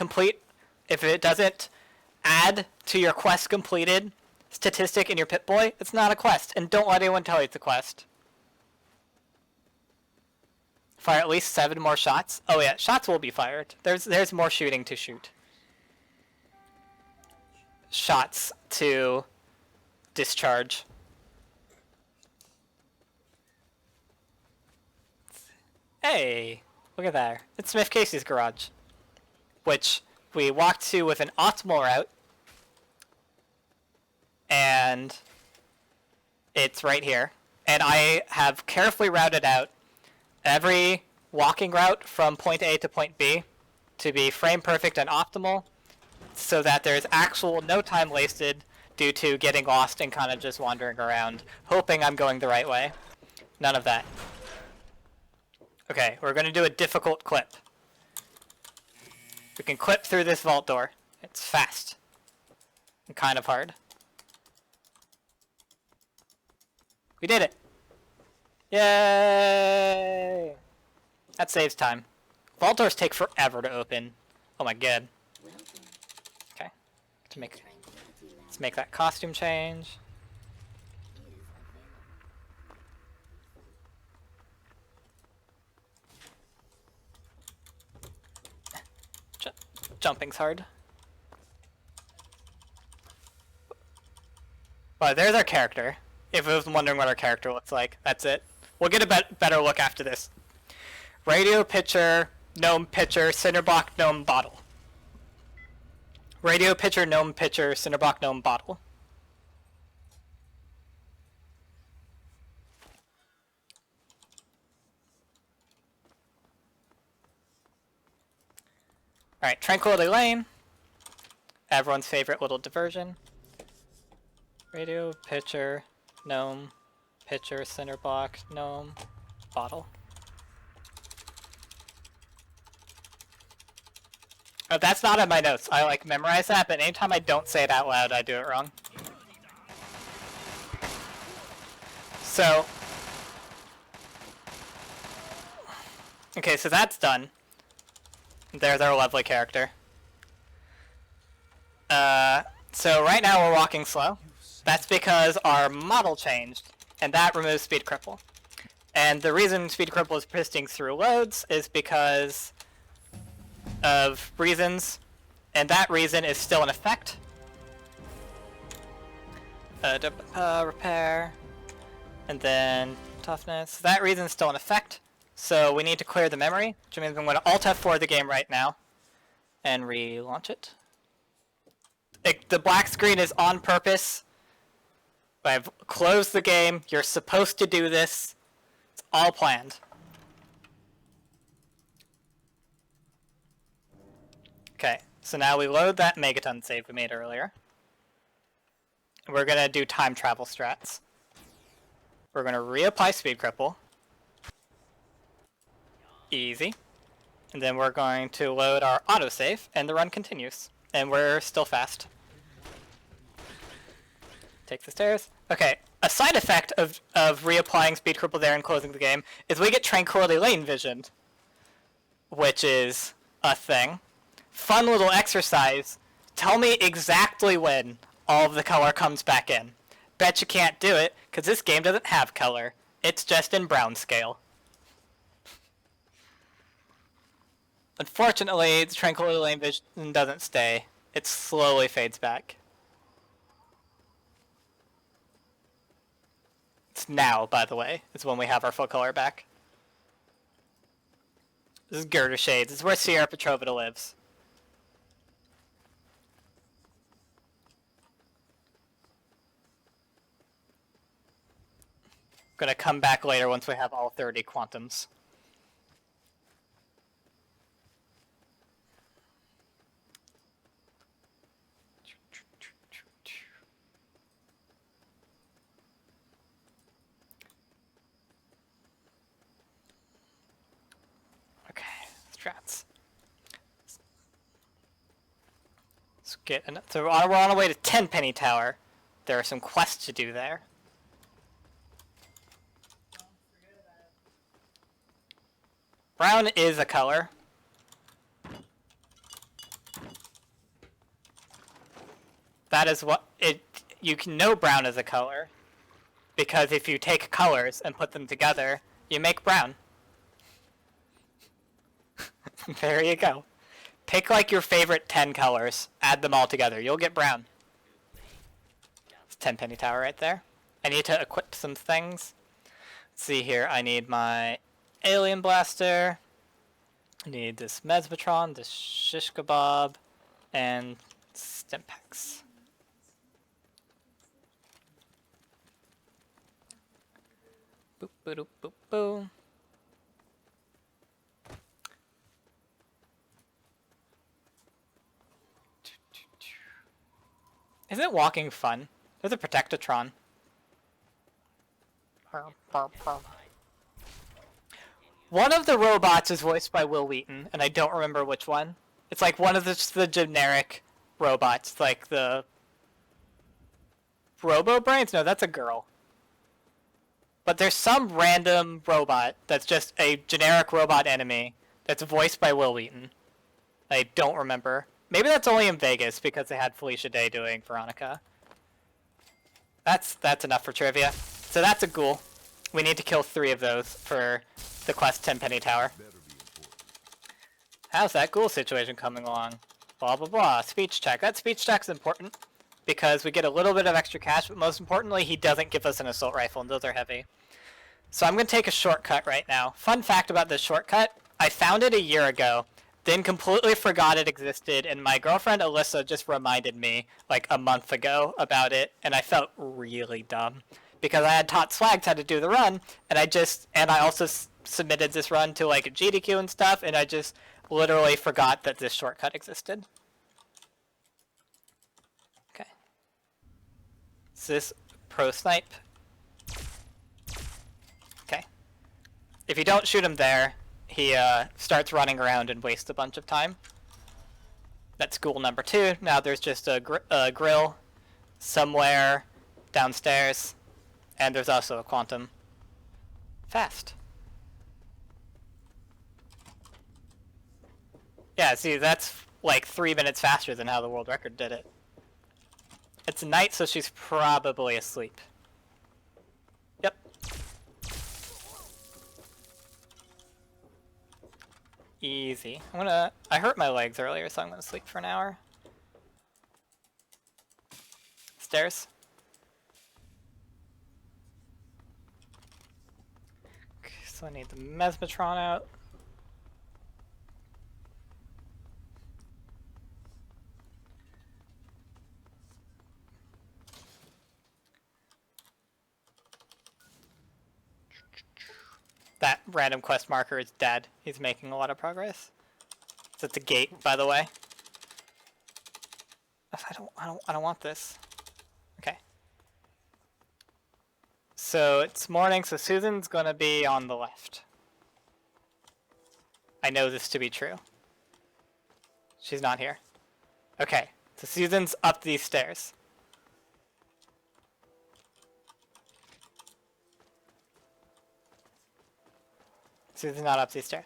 add to your quest completed statistic in your Pip-Boy, it's not a quest. And don't let anyone tell you it's a quest. Fire at least 7 more shots. Oh yeah, shots will be fired. There's more shooting to shoot. Shots to discharge. Hey, look at that. It's Smith Casey's garage, which we walked to with an optimal route, and it's right here. And I have carefully routed out every walking route from point A to point B to be frame perfect and optimal, so that there's actual no time wasted due to getting lost and kind of just wandering around, hoping I'm going the right way. None of that. Okay, we're going to do a difficult clip. We can clip through this vault door. It's fast. And kind of hard. We did it! Yay! That saves time. Vault doors take forever to open. Oh my god. Okay. Let's make that costume change. Jumping's hard. Well, there's our character. If I was wondering what our character looks like, that's it. We'll get a better look after this. Radio pitcher, gnome pitcher, cinderblock, gnome bottle. Radio pitcher, gnome pitcher, cinderblock, gnome bottle. Alright, Tranquility Lane. Everyone's favorite little diversion. Radio, pitcher, gnome, pitcher, cinderblock, gnome, bottle. Oh, that's not in my notes. I like memorize that, but anytime I don't say it out loud, I do it wrong. So, okay, so that's done. There's our lovely character. So right now we're walking slow. That's because our model changed, and that removes speed cripple. And the reason speed cripple is persisting through loads is because of reasons, and that reason is still in effect. Repair, and then toughness. That reason is still in effect. So we need to clear the memory, which means I'm going to Alt F4 the game right now and relaunch it. The black screen is on purpose. I've closed the game. You're supposed to do this. It's all planned. Okay, so now we load that Megaton save we made earlier. We're going to do time travel strats. We're going to reapply speed cripple. Easy. And then we're going to load our autosave, and the run continues. And we're still fast. Take the stairs. Okay, a side effect of reapplying speed cripple there and closing the game is we get Tranquility Lane vision, which is a thing. Fun little exercise. Tell me exactly when all of the color comes back in. Bet you can't do it, because this game doesn't have color. It's just in brown scale. Unfortunately, the Tranquility Lane vision doesn't stay. It slowly fades back. It's now, by the way, is when we have our full color back. This is Girder Shades. This is where Sierra Petrovita lives. Gonna come back later once we have all 30 quantums. Okay, strats. Let's get so we're on our way to 10 Penny Tower. There are some quests to do there. Brown is a color. That is what it. You can know brown is a color because if you take colors and put them together, you make brown. There you go. Pick like your favorite 10 colors, add them all together, you'll get brown. It's 10 Penny Tower right there. I need to equip some things. Let's see here, I need my Alien Blaster. I need this Mesmetron, this Shish Kebab, and Stimpaks. Boop, boop, boop, boop. Isn't walking fun? There's a Protectatron. One of the robots is voiced by Will Wheaton, and I don't remember which one. It's like one of the generic robots, like the Robo Brains? No, that's a girl. But there's some random robot that's just a generic robot enemy that's voiced by Will Wheaton. I don't remember. Maybe that's only in Vegas because they had Felicia Day doing Veronica. That's enough for trivia. So that's a ghoul. We need to kill 3 of those for the quest 10 Penny Tower. How's that ghoul situation coming along? Blah blah blah. Speech check. That speech check's important because we get a little bit of extra cash, but most importantly, he doesn't give us an assault rifle, and those are heavy. So I'm going to take a shortcut right now. Fun fact about this shortcut, I found it a year ago, then completely forgot it existed, and my girlfriend Alyssa just reminded me like a month ago about it, and I felt really dumb because I had taught Swags how to do the run, and I also submitted this run to like a GDQ and stuff, and I just literally forgot that this shortcut existed. Okay. Is this pro snipe? Okay. If you don't shoot him there, he starts running around and wastes a bunch of time. That's ghoul number 2. Now there's just a grill somewhere downstairs, and there's also a quantum. Fast. Yeah, see, that's like 3 minutes faster than how the world record did it. It's night, so she's probably asleep. Yep. Easy. I hurt my legs earlier, so I'm gonna sleep for an hour. Stairs. Okay, so I need the Mesmetron out. That random quest marker is dead. He's making a lot of progress. It's at the gate, by the way. I don't want this. Okay. So it's morning, so Susan's gonna be on the left. I know this to be true. She's not here. Okay, so Susan's up these stairs. Susan's not up these stairs.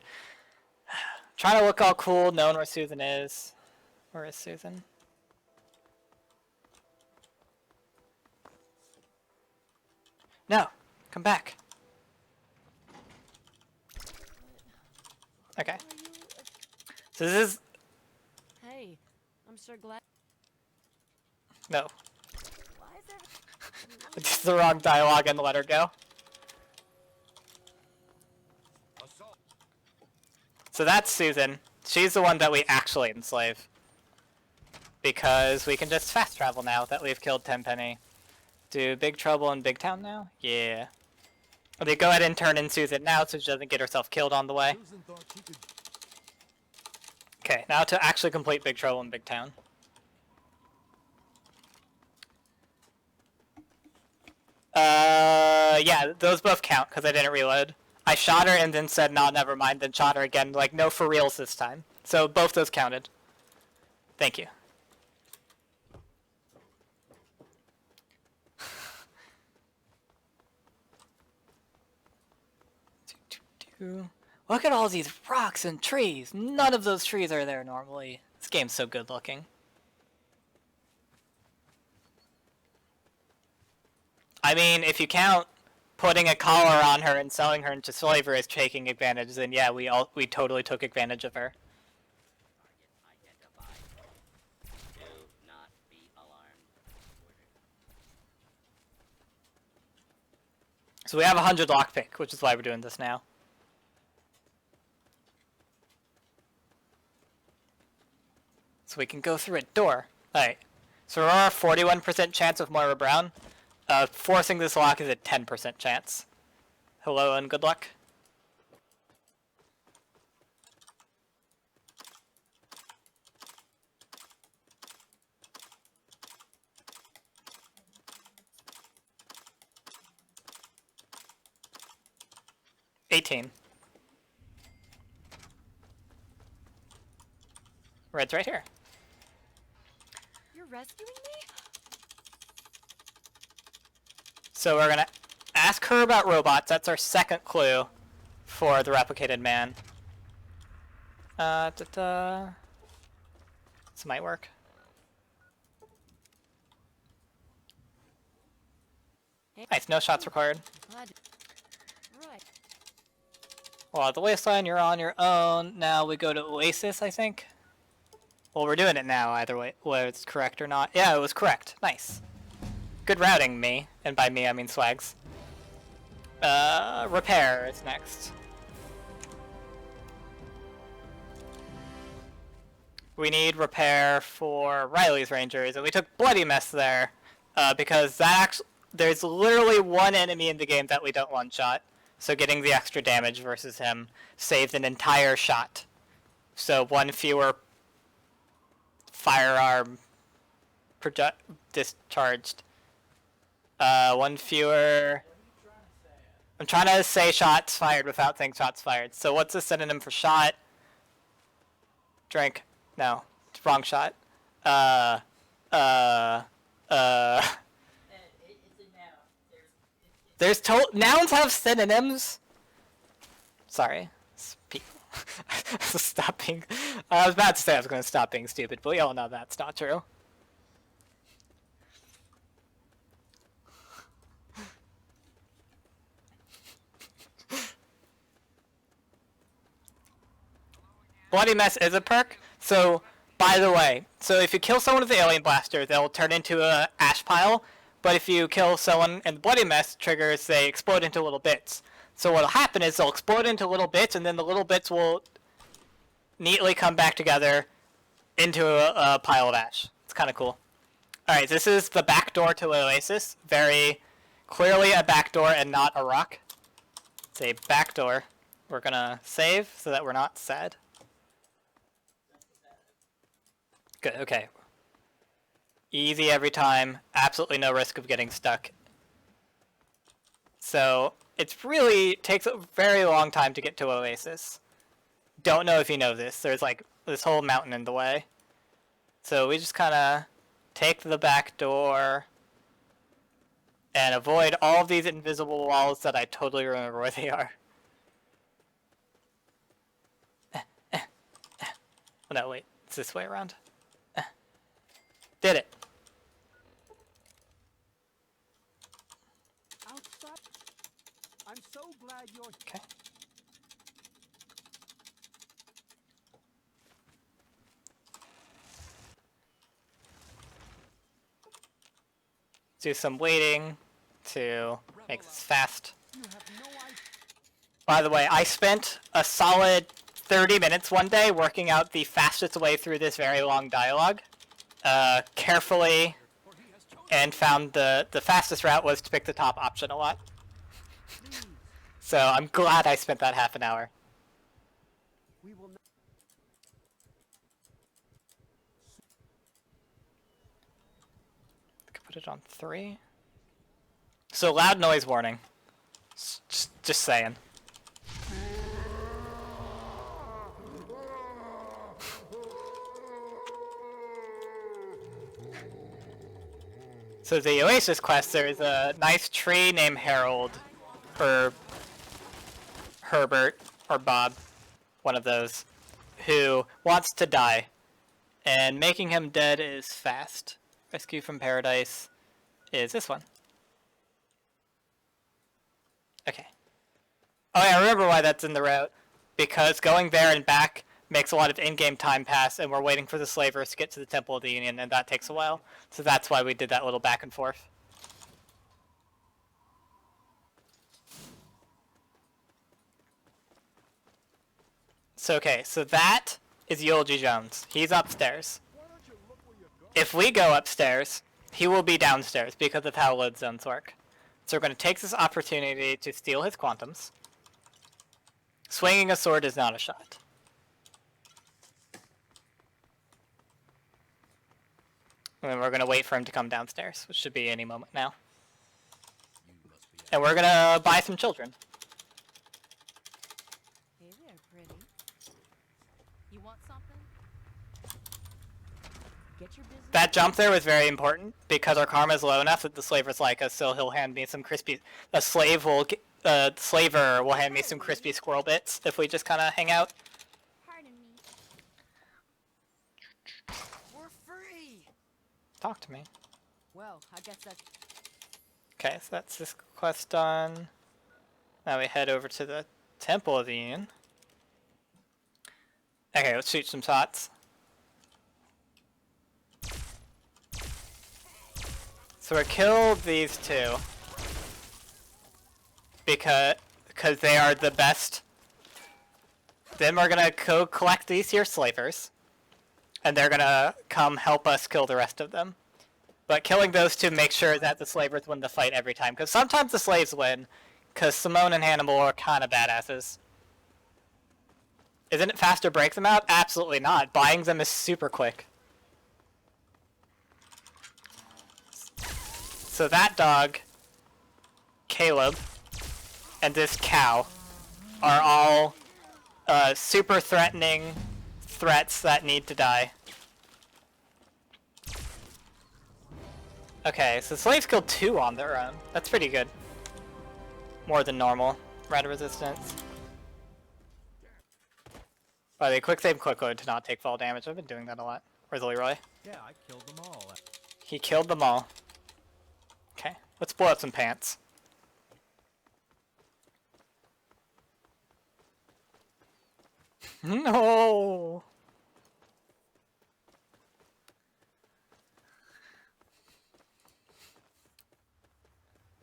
Trying to look all cool, knowing where Susan is. Where is Susan? No, come back. Okay. So this is... Hey, I'm so glad. No. Why is there... It's the wrong dialogue and let her go. So that's Susan. She's the one that we actually enslave. Because we can just fast travel now that we've killed Tenpenny. Do Big Trouble in Big Town now? Yeah. Okay, go ahead and turn in Susan now so she doesn't get herself killed on the way. Susan thought she could. Okay, now to actually complete Big Trouble in Big Town. Yeah, those both count because I didn't reload. I shot her and then said, no, never mind, then shot her again, like, no for reals this time. So both those counted. Thank you. Look at all these rocks and trees. None of those trees are there normally. This game's so good looking. I mean, if you count putting a collar on her and selling her into slavery as taking advantage, then yeah, we totally took advantage of her. Identified. Do not be alarmed. So we have 100 lockpick, which is why we're doing this now. So we can go through a door. Alright. So we're on a 41% chance of Moira Brown. Forcing this lock is a 10% chance. Hello and good luck. $18. Red's right here. You're rescuing me? So we're gonna ask her about robots. That's our second clue for the replicated man. This might work. Nice, no shots required. Right. Well, at the waistline, you're on your own. Now we go to Oasis, I think. Well, we're doing it now, either way, whether it's correct or not. Yeah, it was correct. Nice. Good routing, me. And by me, I mean Swags. Repair is next. We need repair for Riley's Rangers, and we took Bloody Mess there, because there's literally one enemy in the game that we don't one-shot, so getting the extra damage versus him saved an entire shot. So one fewer firearm discharged. One fewer... I'm trying to say shots fired without saying shots fired. So what's the synonym for shot? Drink. No. Wrong shot. It's a noun. There's nouns have synonyms. Sorry. Stop being... I was about to say I was going to stop being stupid, but we all know that's not true. Bloody Mess is a perk, so, by the way, so if you kill someone with the Alien Blaster, they'll turn into a ash pile, but if you kill someone and the Bloody Mess triggers, they explode into little bits. So what'll happen is they'll explode into little bits, and then the little bits will neatly come back together into a pile of ash. It's kind of cool. Alright, this is the back door to Oasis. Very clearly a back door and not a rock. It's a back door. We're gonna save so that we're not sad. Good, okay. Easy every time. Absolutely no risk of getting stuck. So, it's really takes a very long time to get to Oasis. Don't know if you know this. There's like this whole mountain in the way. So we just kind of take the back door and avoid all of these invisible walls that I totally remember where they are. Oh, no, wait. It's this way around. Did it. Outside. I'm so glad you're Okay. Do some waiting to make this fast. You have no idea. By the way, I spent a solid 30 minutes one day working out the fastest way through this very long dialogue, carefully, and found the fastest route was to pick the top option a lot. So I'm glad I spent that half an hour. We will not. Put it on 3. So loud noise warning. Just saying. So the Oasis quest, there's a nice tree named Harold, or Herbert, or Bob, one of those, who wants to die. And making him dead is fast. Rescue from Paradise is this one. Okay. Oh yeah, I remember why that's in the route. Because going there and back makes a lot of in-game time pass, and we're waiting for the slavers to get to the Temple of the Union, and that takes a while. So that's why we did that little back and forth. So okay, so that is Eulogy Jones. He's upstairs. If we go upstairs, he will be downstairs because of how load zones work. So we're going to take this opportunity to steal his quantums. Swinging a sword is not a shot. And then we're going to wait for him to come downstairs, which should be any moment now. And we're going to buy some children. Hey there, pretty. You want something? Get your business. That jump there was very important because our karma is low enough that the slavers like us, so he'll hand me some crispy. A slaver will hand me some crispy squirrel bits if we just kind of hang out. Pardon me. We're free. Talk to me. Well, I guess that's. Okay, so that's this quest done. Now we head over to the Temple of the Union. Okay, let's shoot some shots. So we killed these two because they are the best. Then we're gonna go collect these here slavers, and they're gonna come help us kill the rest of them. But killing those two makes sure that the slavers win the fight every time, because sometimes the slaves win, because Simone and Hannibal are kind of badasses. Isn't it fast to break them out? Absolutely not. Buying them is super quick. So that dog, Caleb, and this cow are all super threatening threats that need to die. Okay, so slaves killed 2 on their own. That's pretty good. More than normal. Red resistance. By the way, quick save, quick load to not take fall damage. I've been doing that a lot. Where's Leroy? Yeah, I killed them all. He killed them all. Okay, let's blow up some pants. No!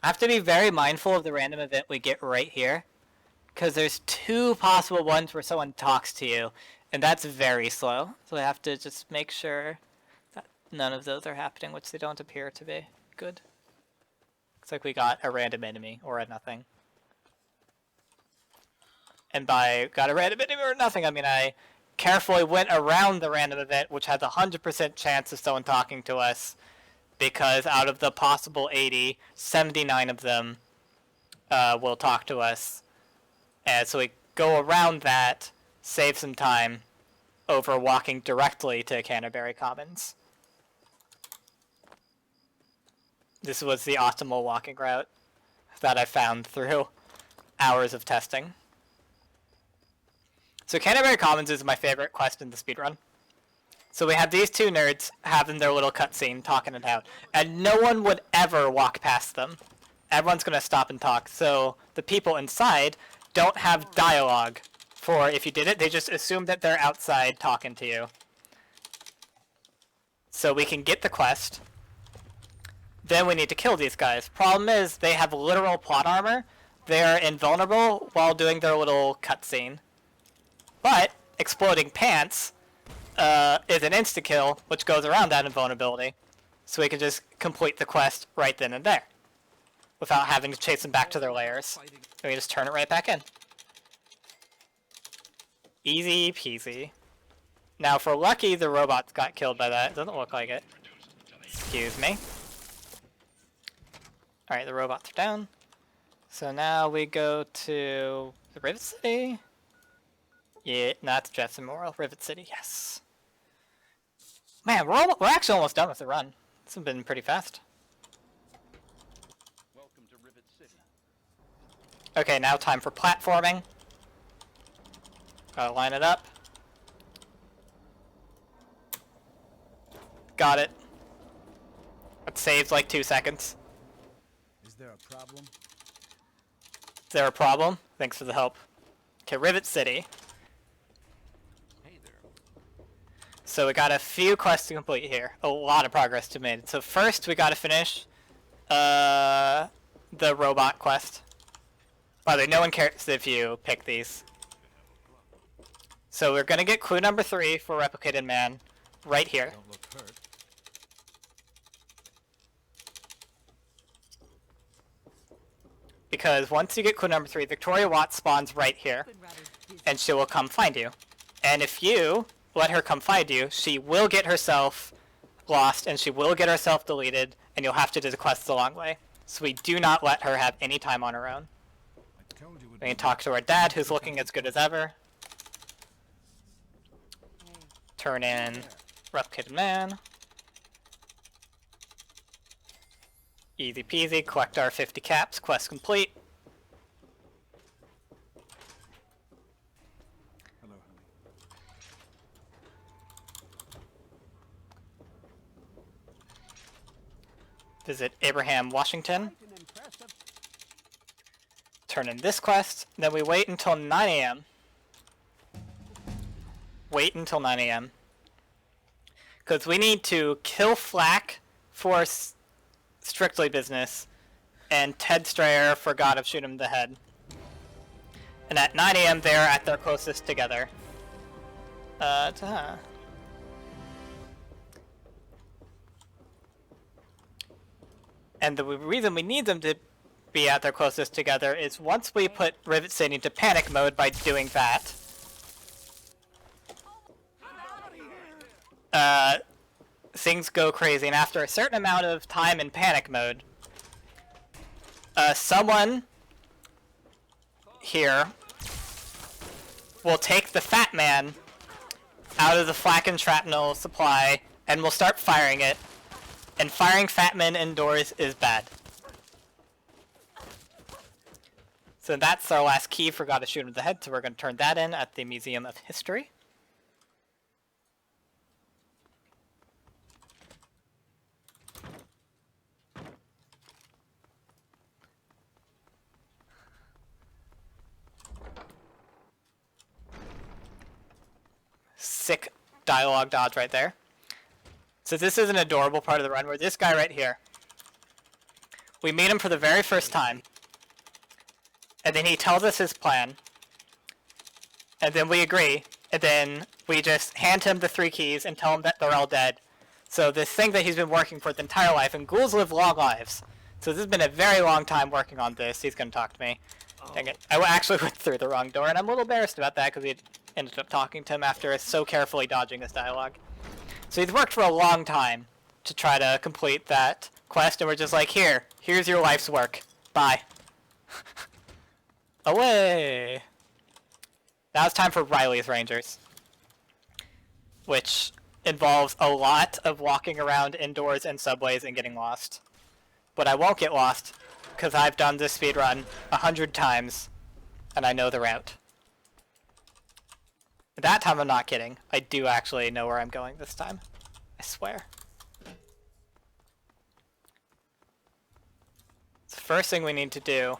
I have to be very mindful of the random event we get right here, because there's 2 possible ones where someone talks to you, and that's very slow. So I have to just make sure that none of those are happening, which they don't appear to be. Good. Looks like we got a random enemy, or a nothing. And by got a random enemy or nothing, I mean I carefully went around the random event, which has a 100% chance of someone talking to us, because out of the possible 80, 79 of them will talk to us. And so we go around that, save some time, over walking directly to Canterbury Commons. This was the optimal walking route that I found through hours of testing. So Canterbury Commons is my favorite quest in the speedrun. So we have these 2 nerds having their little cutscene, talking it out, and no one would ever walk past them. Everyone's going to stop and talk, so the people inside don't have dialogue for if you did it. They just assume that they're outside talking to you. So we can get the quest. Then we need to kill these guys. Problem is, they have literal plot armor. They're invulnerable while doing their little cutscene. But exploding pants is an insta-kill, which goes around that invulnerability. So we can just complete the quest right then and there, without having to chase them back to their lairs. And we just turn it right back in. Easy peasy. Now, if we're lucky, the robots got killed by that. It doesn't look like it. Excuse me. Alright, the robots are down. So now we go to the Rivet City. Yeah, not Jetson Memorial. Rivet City, yes. Man, we're actually almost done with the run. This has been pretty fast. Welcome to Rivet City. Okay, now time for platforming. Gotta line it up. Got it. That saves like 2 seconds. Is there a problem? Is there a problem? Thanks for the help. Okay, Rivet City. Hey there. So we got a few quests to complete here. A lot of progress to be made. So first we gotta finish the robot quest. By the way, no one cares if you pick these. So we're gonna get clue number 3 for Replicated Man right here. Don't look hurt. Because once you get clue number 3, Victoria Watts spawns right here, Been rather busy. and she will come find you. And if you let her come find you, she will get herself lost, and she will get herself deleted, and you'll have to do the quests the long way. So we do not let her have any time on her own. I told you We can talk to her dad, who's looking as good as ever. Hey, Turn in Replicated Man. Easy peasy, collect our 50 caps, quest complete. Hello, honey. Visit Abraham Washington. quite an impressive. Turn in this quest. Then we wait until 9 a.m. Wait until 9 a.m. Because we need to kill Flack for strictly business, and Ted Strayer for God of Shoot Him in the Head. And at 9 a.m. they're at their closest together. And the reason we need them to be at their closest together is once we put Rivet City into panic mode by doing that, things go crazy. And after a certain amount of time in panic mode, someone here will take the Fat Man out of the flak and shrapnel supply and will start firing it. And firing Fat Men indoors is bad. So that's our last key for God to Shoot Him in the Head, so we're going to turn that in at the Museum of History. Sick dialogue dodge right there. So this is an adorable part of the run where this guy right here, we meet him for the very first time, and then he tells us his plan, and then we agree, and then we just hand him the 3 keys and tell him that they're all dead. So this thing that he's been working for his entire life, and ghouls live long lives. So this has been a very long time working on this. He's going to talk to me. Dang it. I actually went through the wrong door, and I'm a little embarrassed about that because we ended up talking to him after so carefully dodging this dialogue. So he's worked for a long time to try to complete that quest, and we're just like, here's your life's work. Bye. Away! Now it's time for Riley's Rangers, which involves a lot of walking around indoors and subways and getting lost. But I won't get lost, because I've done this speedrun 100 times, and I know the route. That time I'm not kidding. I do actually know where I'm going this time. I swear. The first thing we need to do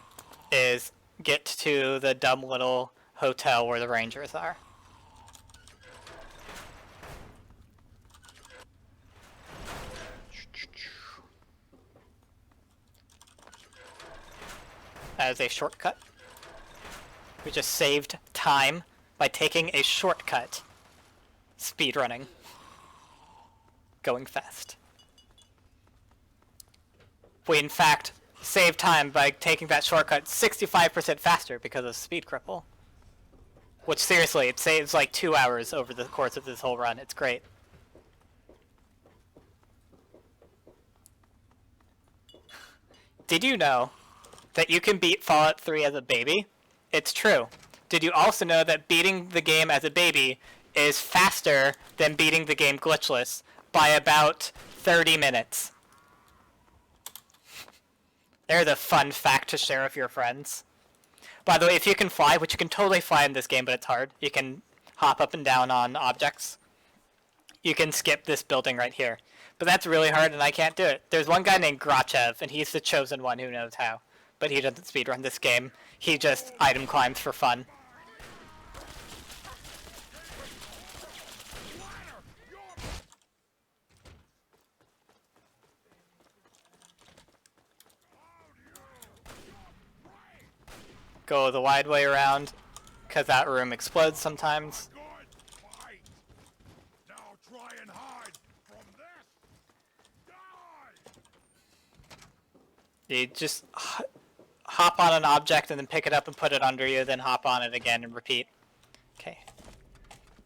is get to the dumb little hotel where the Rangers are. That is a shortcut. We just saved time by taking a shortcut. Speedrunning. Going fast. We in fact save time by taking that shortcut 65% faster because of speed cripple. Which seriously, it saves like 2 hours over the course of this whole run. It's great. Did you know that you can beat Fallout 3 as a baby? It's true. Did you also know that beating the game as a baby is faster than beating the game glitchless by about 30 minutes? There's a fun fact to share with your friends. By the way, if you can fly, which you can totally fly in this game, but it's hard, you can hop up and down on objects. You can skip this building right here. But that's really hard, and I can't do it. There's one guy named Grachev, and he's the chosen one who knows how. But he doesn't speedrun this game. He just item climbs for fun. Go the wide way around, because that room explodes sometimes. Good fight. Now try and hide from this. Die! You just hop on an object and then pick it up and put it under you, then hop on it again and repeat. Okay.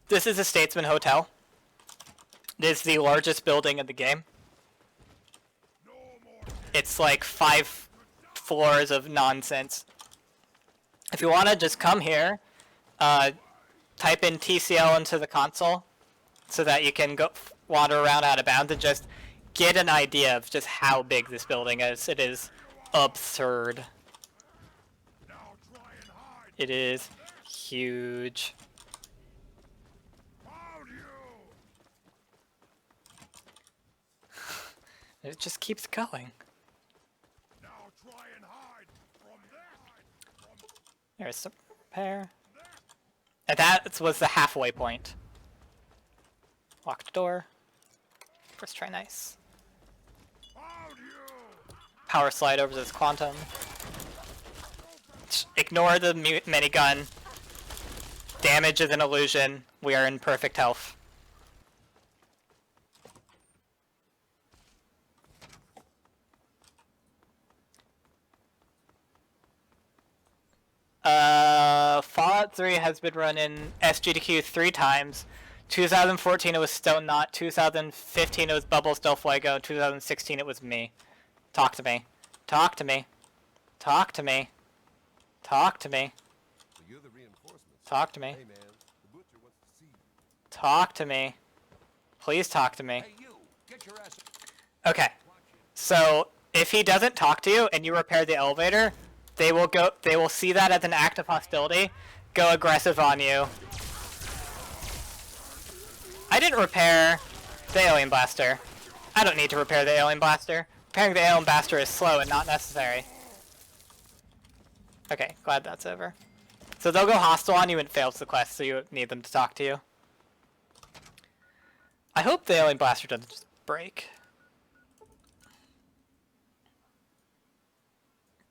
This is a Statesman Hotel. It is the largest building in the game. It's like 5 floors of nonsense. If you want to just come here, type in TCL into the console so that you can go wander around out of bounds and just get an idea of just how big this building is. It is absurd. It is huge. It just keeps going. Now try and hide from this. There's some repair. And that was the halfway point. Locked door. First try, nice. Power slide over this quantum. Ignore the minigun. Damage is an illusion. We are in perfect health. Fallout 3 has been run in SGDQ 3 times. 2014 it was Stone Knot, 2015 it was Bubbles Del Fuego, 2016 it was me. Talk to me. Talk to me. Talk to me. Talk to me. So you're the reinforcements. Talk to me. Hey man, the butcher wants to see you. Talk to me. Please talk to me. Hey, you! Get your ass. Okay. So, if he doesn't talk to you and you repair the elevator, they will see that as an act of hostility, go aggressive on you. I didn't repair the alien blaster. I don't need to repair the alien blaster. Repairing the alien blaster is slow and not necessary. Okay, glad that's over. So they'll go hostile on you and it fails the quest, so you need them to talk to you. I hope the alien blaster doesn't just break.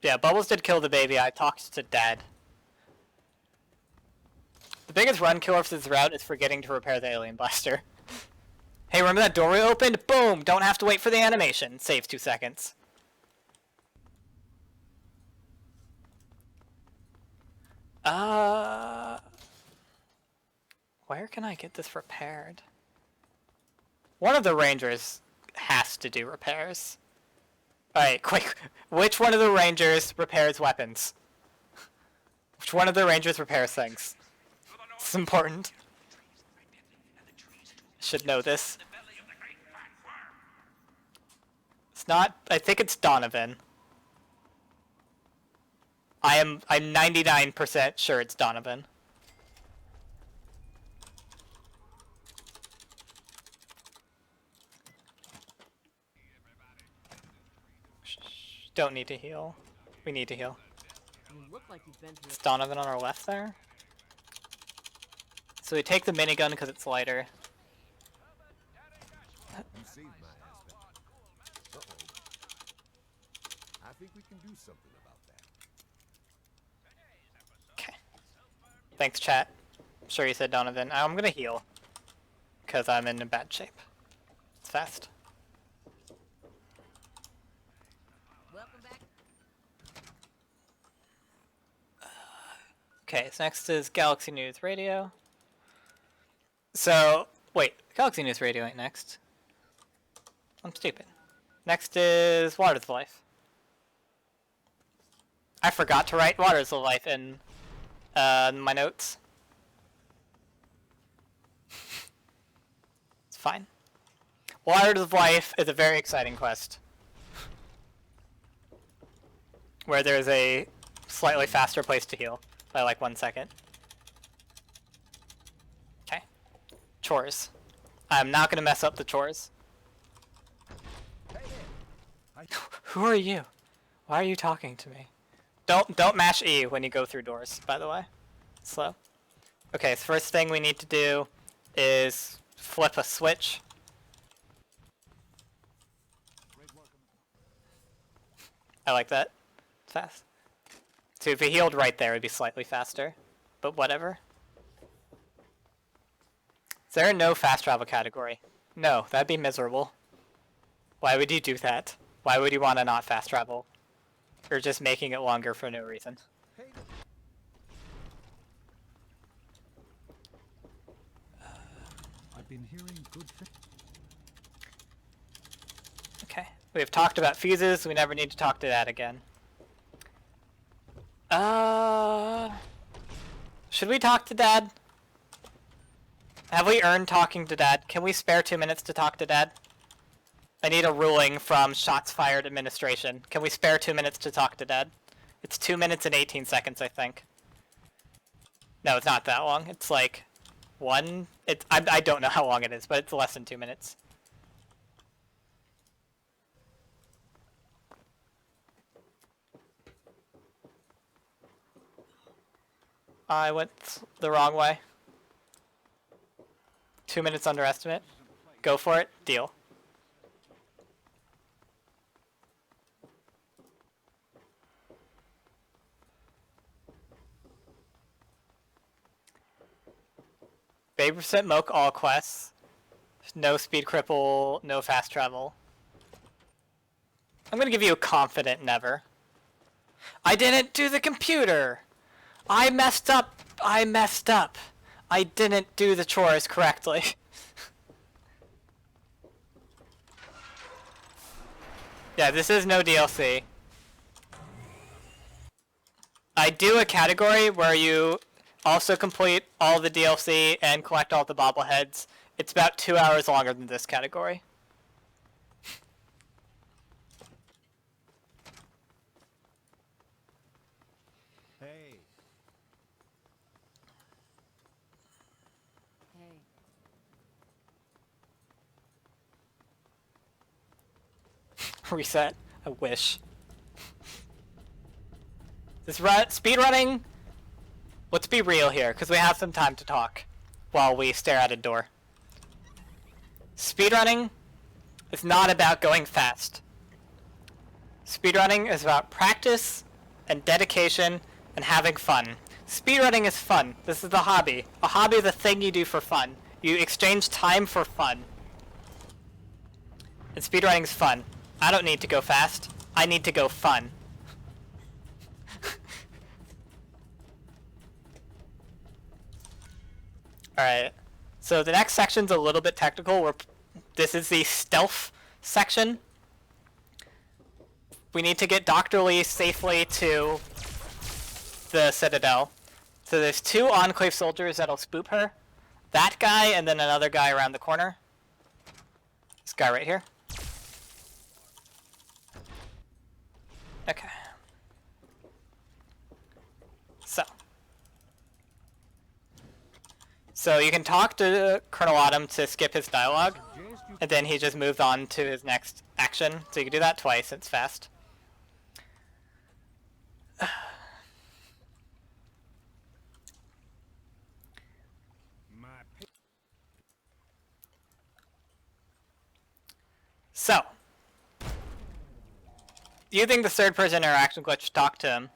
Yeah, Bubbles did kill the baby. I talked to Dad. The biggest run killer for this route is forgetting to repair the alien blaster. Hey, remember that door we opened? Boom! Don't have to wait for the animation. Saves 2 seconds. Where can I get this repaired? One of the rangers has to do repairs. Alright, quick. Which one of the rangers repairs weapons? Which one of the rangers repairs things? It's important. Should know this. It's not... I think it's Donovan. I'm 99% sure it's Donovan. Don't need to heal. We need to heal. You look like you've been through It's Donovan on our left there. So we take the minigun because it's lighter. You saved my ass. Uh-oh. I think we can do something about that. Okay. Thanks, chat. Sure you said Donovan. I'm gonna heal. Because I'm in a bad shape. It's fast. Welcome back. Okay, so next is Galaxy News Radio. So, wait, Galaxy News Radio ain't next. I'm stupid. Next is Waters of Life. I forgot to write Waters of Life in my notes. It's fine. Waters of Life is a very exciting quest. Where there's a slightly faster place to heal by like 1 second. Okay. Chores. I'm not gonna mess up the chores. Who are you? Why are you talking to me? Don't mash E when you go through doors, by the way. Slow. Okay, so first thing we need to do is flip a switch. I like that. Fast. So if he healed right there, it'd be slightly faster. But whatever. Is there no fast travel category? No, that'd be miserable. Why would you do that? Why would you want to not fast travel? You're just making it longer for no reason. I've been hearing good things. Okay. We've talked about fuses, we never need to talk to that again. Should we talk to Dad? Have we earned talking to Dad? Can we spare 2 minutes to talk to Dad? I need a ruling from Shots Fired Administration. Can we spare 2 minutes to talk to Dad? It's 2 minutes and 18 seconds, I think. No, it's not that long. It's like one. I don't know how long it is, but it's less than 2 minutes. I went the wrong way. 2 minutes underestimate. Go for it. Deal. Babysit Moke all quests. No speed cripple, no fast travel. I'm gonna give you a confident never. I didn't do the computer! I messed up! I messed up! I didn't do the chores correctly. Yeah, this is no DLC. I do a category where you also complete all the DLC and collect all the bobbleheads. It's about 2 hours longer than this category. Hey, Hey. Reset. I wish. This speed running. Let's be real here, because we have some time to talk while we stare at a door. Speedrunning is not about going fast. Speedrunning is about practice and dedication and having fun. Speedrunning is fun. This is a hobby. A hobby is a thing you do for fun. You exchange time for fun. And speedrunning is fun. I don't need to go fast. I need to go fun. Alright, so the next section's a little bit technical. This is the stealth section. We need to get Dr. Lee safely to the Citadel. So there's 2 Enclave soldiers that'll spook her. That guy and then another guy around the corner. This guy right here. Okay. So you can talk to Colonel Autumn to skip his dialogue, and then he just moves on to his next action. So you can do that twice, it's fast. So, using the third person interaction glitch to talk to him,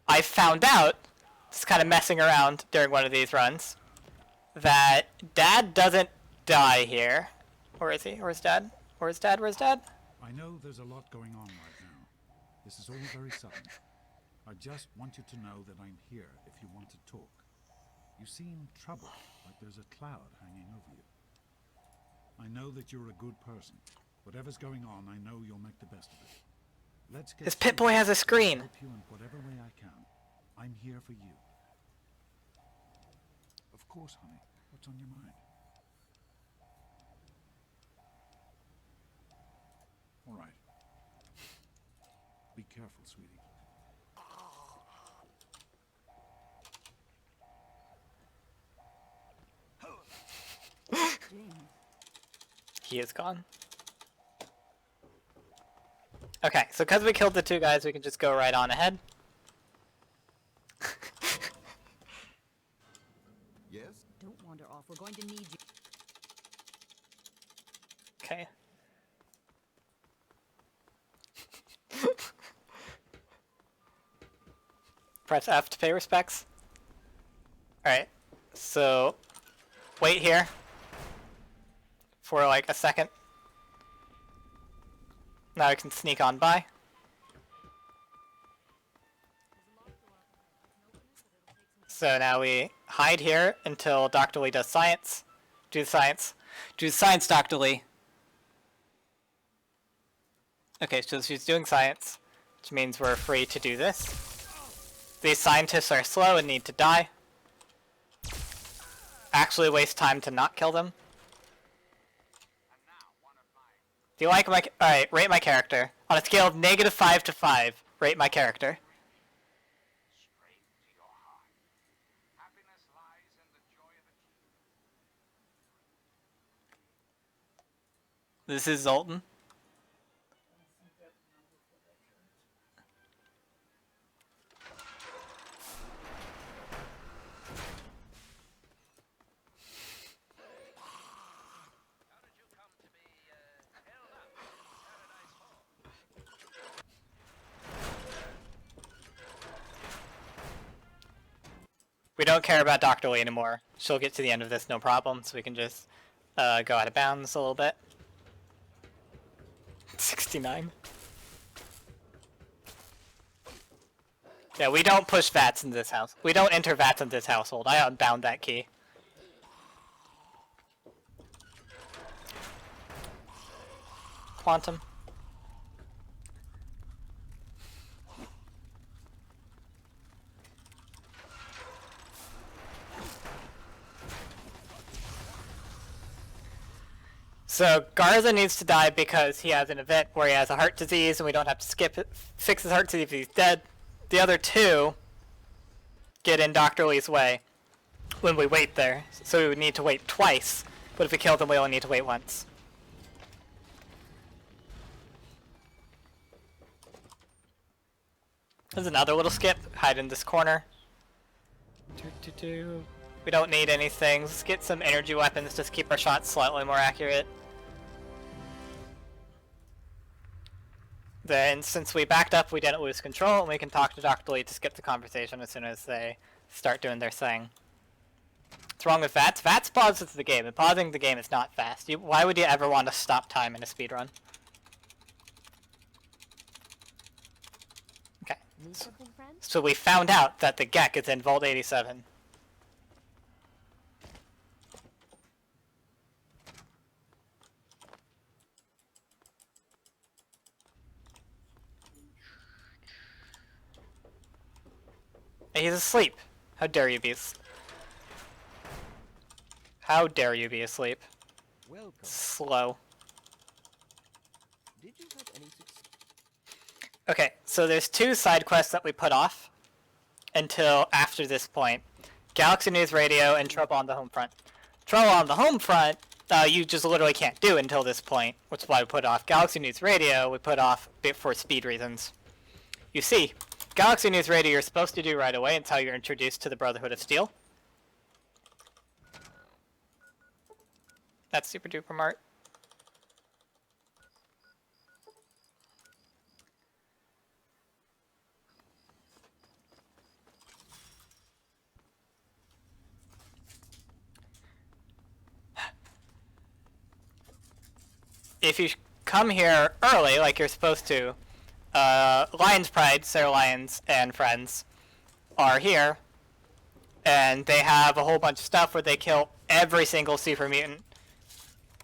I found out just kind of messing around during one of these runs, that Dad doesn't die here. Where is he? Where's Dad? Where's Dad? Where's Dad? I know there's a lot going on right now. This is all very sudden. I just want you to know that I'm here if you want to talk. You seem troubled, like there's a cloud hanging over you. I know that you're a good person. Whatever's going on, I know you'll make the best of it. Let's get His Pip-Boy has a screen. I'll help you in whatever way I can. I'm here for you. Of course, honey. What's on your mind? All right. Be careful, sweetie. He is gone. Okay, so because we killed the two guys, we can just go right on ahead. Yes? Don't wander off. We're going to need you. Okay. Press F to pay respects. Alright, so wait here for like a second. Now we can sneak on by. So now we hide here until Dr. Lee does science. Do the science. Do the science, Dr. Lee. Okay, so she's doing science, which means we're free to do this. These scientists are slow and need to die. Actually waste time to not kill them. Do you like my... Alright, rate my character. On a scale of -5 to 5, rate my character. Straight to your heart. Happiness lies in the joy of achievement. This is Zoltan. How did you come to be held up in Paradise Hall? We don't care about Dr. Lee anymore. She'll get to the end of this no problem, so we can just go out of bounds a little bit. 69. Yeah, we don't push VATS in this house. We don't enter VATS in this household. I unbound that key. Quantum. So Garza needs to die because he has an event where he has a heart disease and we don't have to skip it, fix his heart disease if he's dead. The other two get in Dr. Lee's way when we wait there. So we would need to wait twice, but if we kill them we only need to wait once. There's another little skip. Hide in this corner. We don't need anything. Let's get some energy weapons. Just keep our shots slightly more accurate. Then, since we backed up, we didn't lose control, and we can talk to Dr. Lee to skip the conversation as soon as they start doing their thing. What's wrong with VATS? VATS pauses the game, and pausing the game is not fast. Why would you ever want to stop time in a speedrun? Okay. Need something, friend? So we found out that the Gek is in Vault 87. And he's asleep. How dare you be asleep? How dare you be asleep? Welcome. Slow. Did you have any success? Okay, so there's two side quests that we put off until after this point. Galaxy News Radio and Trouble on the Home Front. Trouble on the Home Front, you just literally can't do until this point, which is why we put off. Galaxy News Radio we put off for speed reasons. You see, Galaxy News Radio you're supposed to do right away until you're introduced to the Brotherhood of Steel. That's super duper Mart. if you come here early, like you're supposed to, Lion's Pride, Sarah Lyons, and friends are here, and they have a whole bunch of stuff where they kill every single super mutant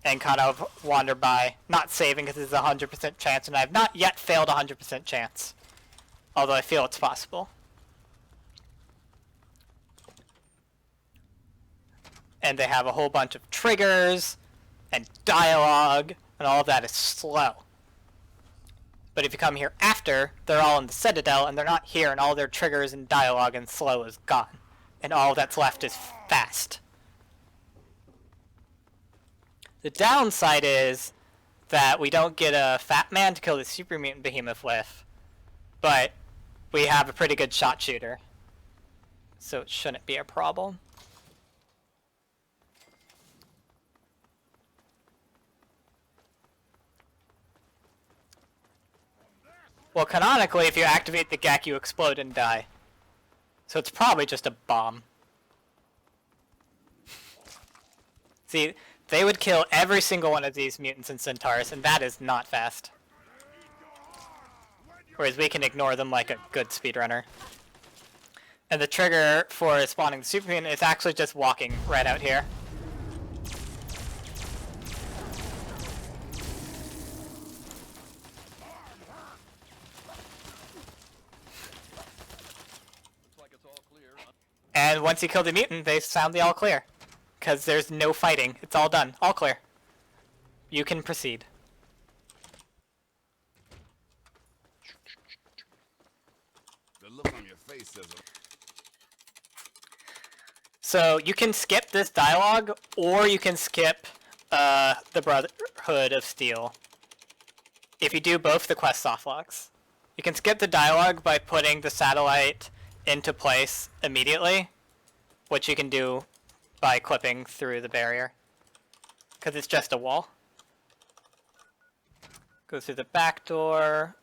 and kind of wander by, not saving because it's a 100% chance, and I've not yet failed a 100% chance, although I feel it's possible. And they have a whole bunch of triggers and dialogue, and all of that is slow. But if you come here after, they're all in the Citadel, and they're not here, and all their triggers and dialogue and slow is gone. And all that's left is fast. The downside is that we don't get a fat man to kill the super mutant behemoth with, but we have a pretty good shot shooter. So it shouldn't be a problem. Well, canonically, if you activate the GAC, you explode and die. So it's probably just a bomb. See, they would kill every single one of these mutants in Centaurus, and that is not fast. Whereas we can ignore them like a good speedrunner. And the trigger for spawning the super mutant is actually just walking right out here. And once you kill the mutant, they sound the all clear. Because there's no fighting. It's all done. All clear. You can proceed. The look on your face says it. So you can skip this dialogue, or you can skip the Brotherhood of Steel. If you do both the quest softlogs. You can skip the dialogue by putting the satellite into place immediately, which you can do by clipping through the barrier, because it's just a wall. Go through the back door.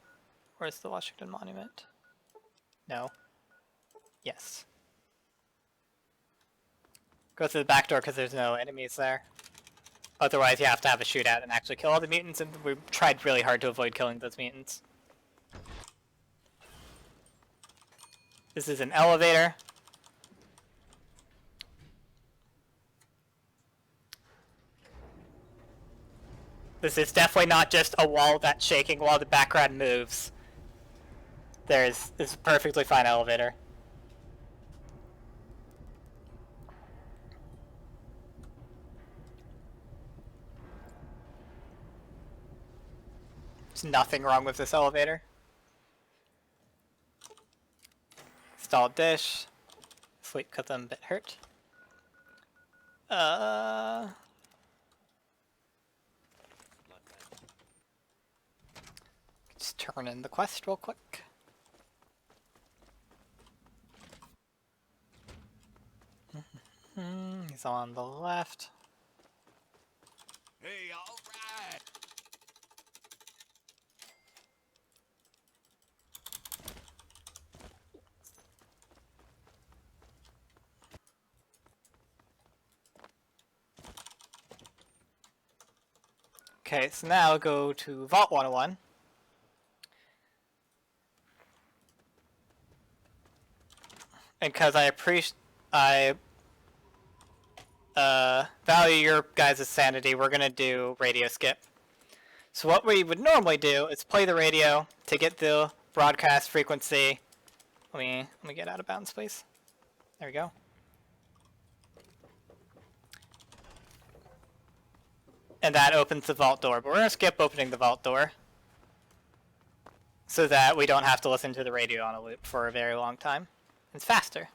Where's the Washington Monument? No. Yes. Go through the back door because there's no enemies there. Otherwise you have to have a shootout and actually kill all the mutants, and we tried really hard to avoid killing those mutants. This is an elevator. This is definitely not just a wall that's shaking while the background moves. This is a perfectly fine elevator. There's nothing wrong with this elevator. Install dish. Sleep cut them a bit hurt. Just turn in the quest real quick. He's on the left. Hey, all right. Okay, so now go to Vault 101. And because I value your guys' sanity, we're gonna do radio skip. So what we would normally do is play the radio to get the broadcast frequency. Let me get out of bounds, please. There we go. And that opens the vault door, but we're gonna skip opening the vault door so that we don't have to listen to the radio on a loop for a very long time. It's faster.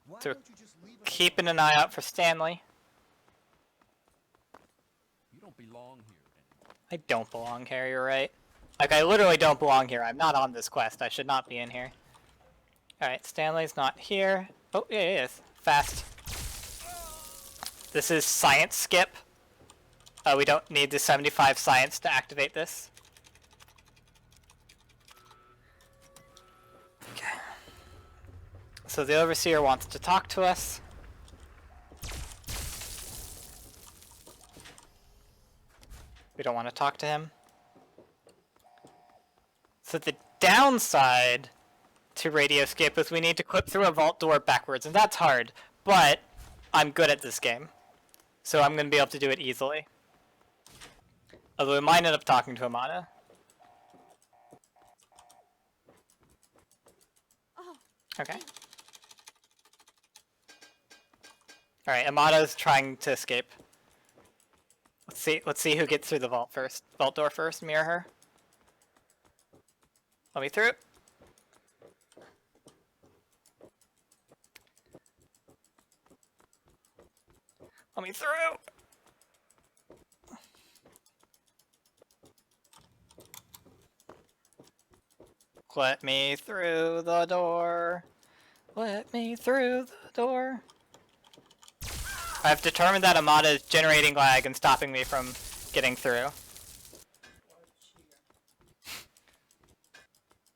Why So don't you just leave us keeping an eye out for Stanley. You don't belong here anymore. I don't belong here, you're right. Like, I literally don't belong here. I'm not on this quest. I should not be in here. Alright, Stanley's not here. Oh, yeah, he is. Fast. This is science skip. We don't need the 75 science to activate this. Okay. So the Overseer wants to talk to us. We don't want to talk to him. So the downside to Radioscape is we need to clip through a vault door backwards, and that's hard, but I'm good at this game. So I'm going to be able to do it easily. Although we might end up talking to Amada. Okay. Alright, Amada's trying to escape. Let's see who gets through the vault first. Vault door first, mirror her. Let me through. Let me through! Let me through the door. Let me through the door. I've determined that Amada is generating lag and stopping me from getting through.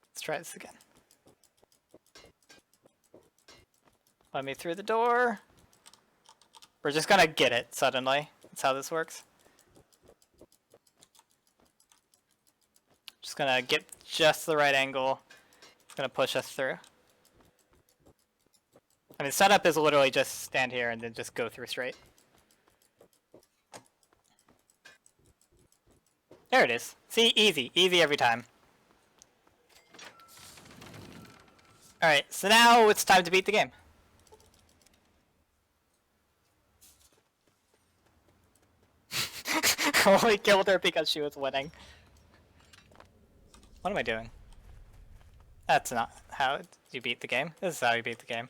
Let's try this again. Let me through the door. We're just gonna get it suddenly. That's how this works. Just gonna get just the right angle. It's gonna push us through. I mean, setup is literally just stand here and then just go through straight. There it is. See, easy. Easy every time. Alright, so now it's time to beat the game. Only killed her because she was winning. What am I doing? That's not how you beat the game. This is how you beat the game.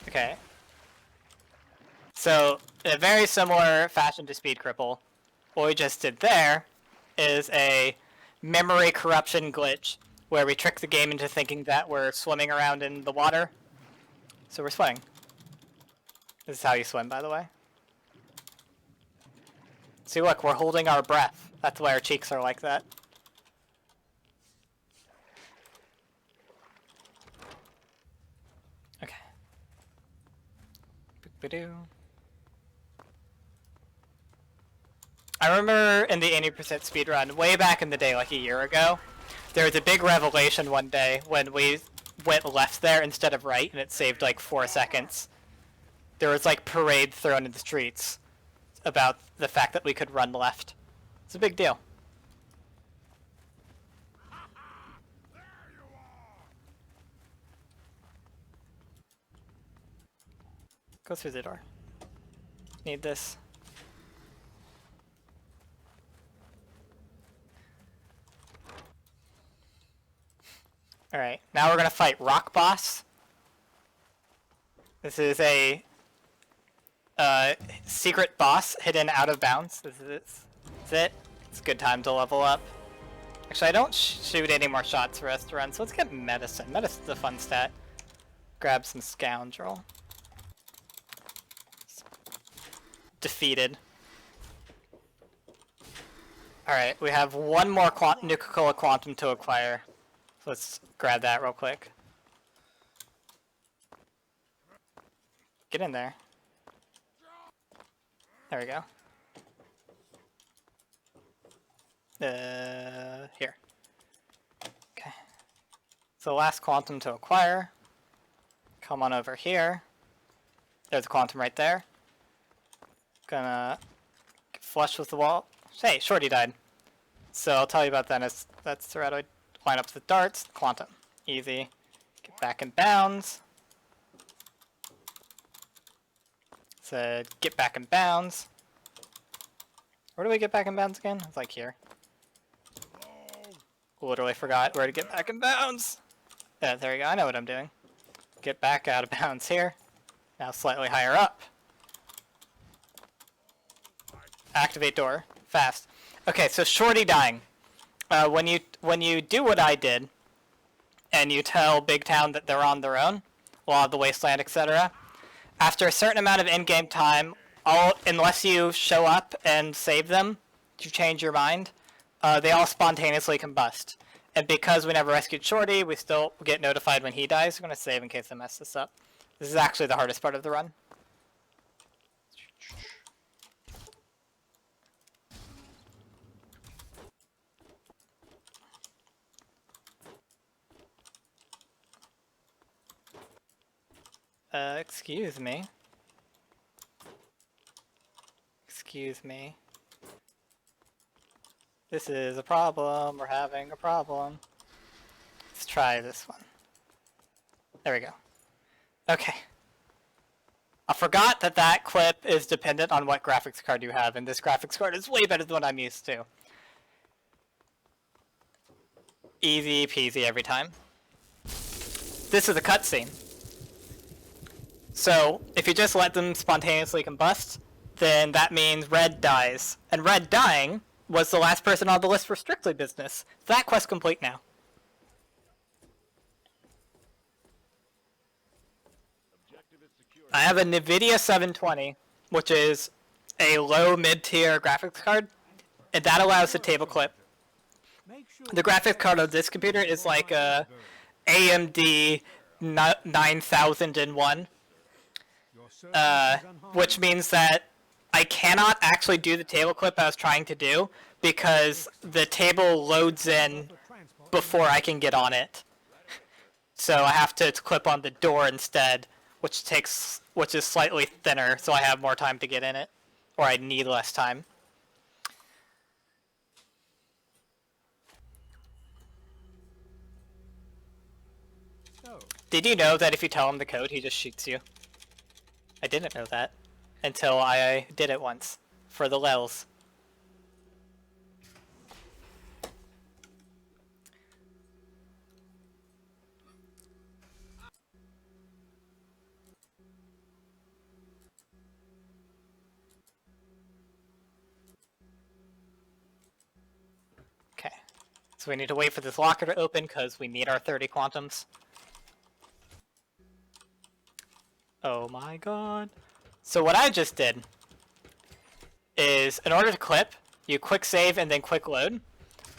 Okay. So, in a very similar fashion to Speed Cripple, what we just did there is a memory corruption glitch where we trick the game into thinking that we're swimming around in the water. So we're swimming. This is how you swim, by the way. See, look, we're holding our breath. That's why our cheeks are like that. Okay. Boop-a-doo. I remember in the 80% speedrun, way back in the day, like a year ago, there was a big revelation one day when we went left there instead of right, and it saved like 4 seconds. There was like parade thrown in the streets about the fact that we could run left. It's a big deal. Go through the door. Need this. Alright, now we're gonna fight Rock Boss. This is a secret boss hidden out of bounds. This is it. It's a good time to level up. Actually, I don't shoot any more shots for us to run, so let's get medicine. Medicine's a fun stat. Grab some scoundrel. Defeated. Alright, we have one more Nuka-Cola Quantum to acquire. So let's grab that real quick. Get in there. There we go. Here. Okay. So last quantum to acquire. Come on over here. There's a quantum right there. Gonna get flush with the wall. Hey, Shorty died. So I'll tell you about that. That's the route I line up the darts. Quantum. Easy. Get back in bounds. Said get back in bounds. Where do we get back in bounds again? It's like here. Literally forgot where to get back in bounds. Yeah, there you go. I know what I'm doing. Get back out of bounds here. Now slightly higher up. Activate door. Fast. Okay, so Shorty dying. When you do what I did, and you tell Big Town that they're on their own, Law of the Wasteland, etc., after a certain amount of in-game time, unless you show up and save them to change your mind, they all spontaneously combust. And because we never rescued Shorty, we still get notified when he dies. We're going to save in case I mess this up. This is actually the hardest part of the run. Excuse me. Excuse me. This is a problem. We're having a problem. Let's try this one. There we go. Okay. I forgot that that clip is dependent on what graphics card you have, and this graphics card is way better than what I'm used to. Easy peasy every time. This is a cutscene. So, if you just let them spontaneously combust, then that means Red dies. And Red dying was the last person on the list for Strictly Business. That quest complete now. I have a NVIDIA 720, which is a low mid-tier graphics card, and that allows the table clip. The graphics card of this computer is like a AMD 9001, which means that I cannot actually do the table clip I was trying to do because the table loads in before I can get on it. So I have to clip on the door instead, which is slightly thinner, so I have more time to get in it, or I need less time. Did you know that if you tell him the code, he just shoots you? I didn't know that until I did it once for the lels. Okay, so we need to wait for this locker to open because we need our 30 quantums. Oh my god. So what I just did is, in order to clip, you quick save and then quick load.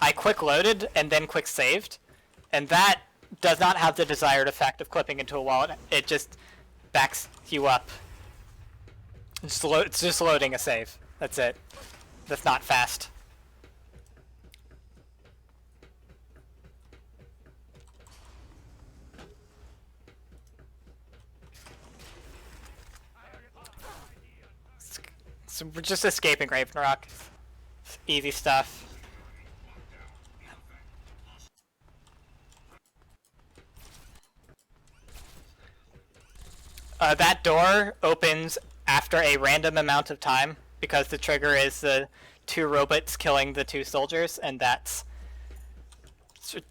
I quick loaded and then quick saved, and that does not have the desired effect of clipping into a wallet. It just backs you up. It's just loading a save. That's it. That's not fast. So we're just escaping Ravenrock. It's easy stuff. That door opens after a random amount of time because the trigger is the 2 robots killing the 2 soldiers, and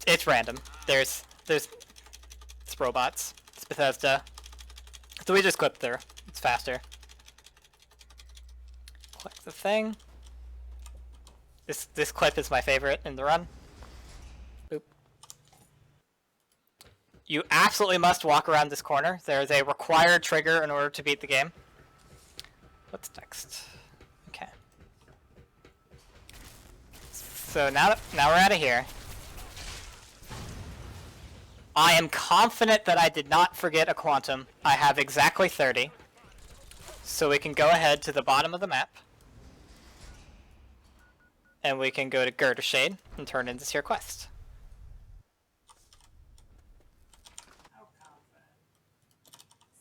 it's random. It's robots. It's Bethesda. So we just clip through. It's faster. Click the thing. This clip is my favorite in the run. Boop. You absolutely must walk around this corner. There is a required trigger in order to beat the game. What's next? Okay. So now we're out of here. I am confident that I did not forget a quantum. I have exactly 30. So we can go ahead to the bottom of the map. And we can go to Girder Shade and turn in this here quest.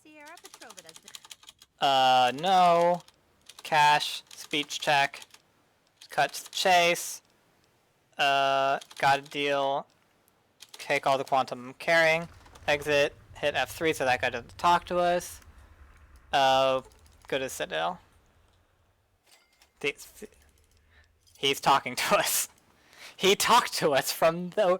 Sierra Petrova does the No. Cash, speech check. Cut to the chase. Got a deal. Take all the quantum I'm carrying. Exit. Hit F3 so that guy doesn't talk to us. Go to Citadel. He's talking to us. He talked to us from the...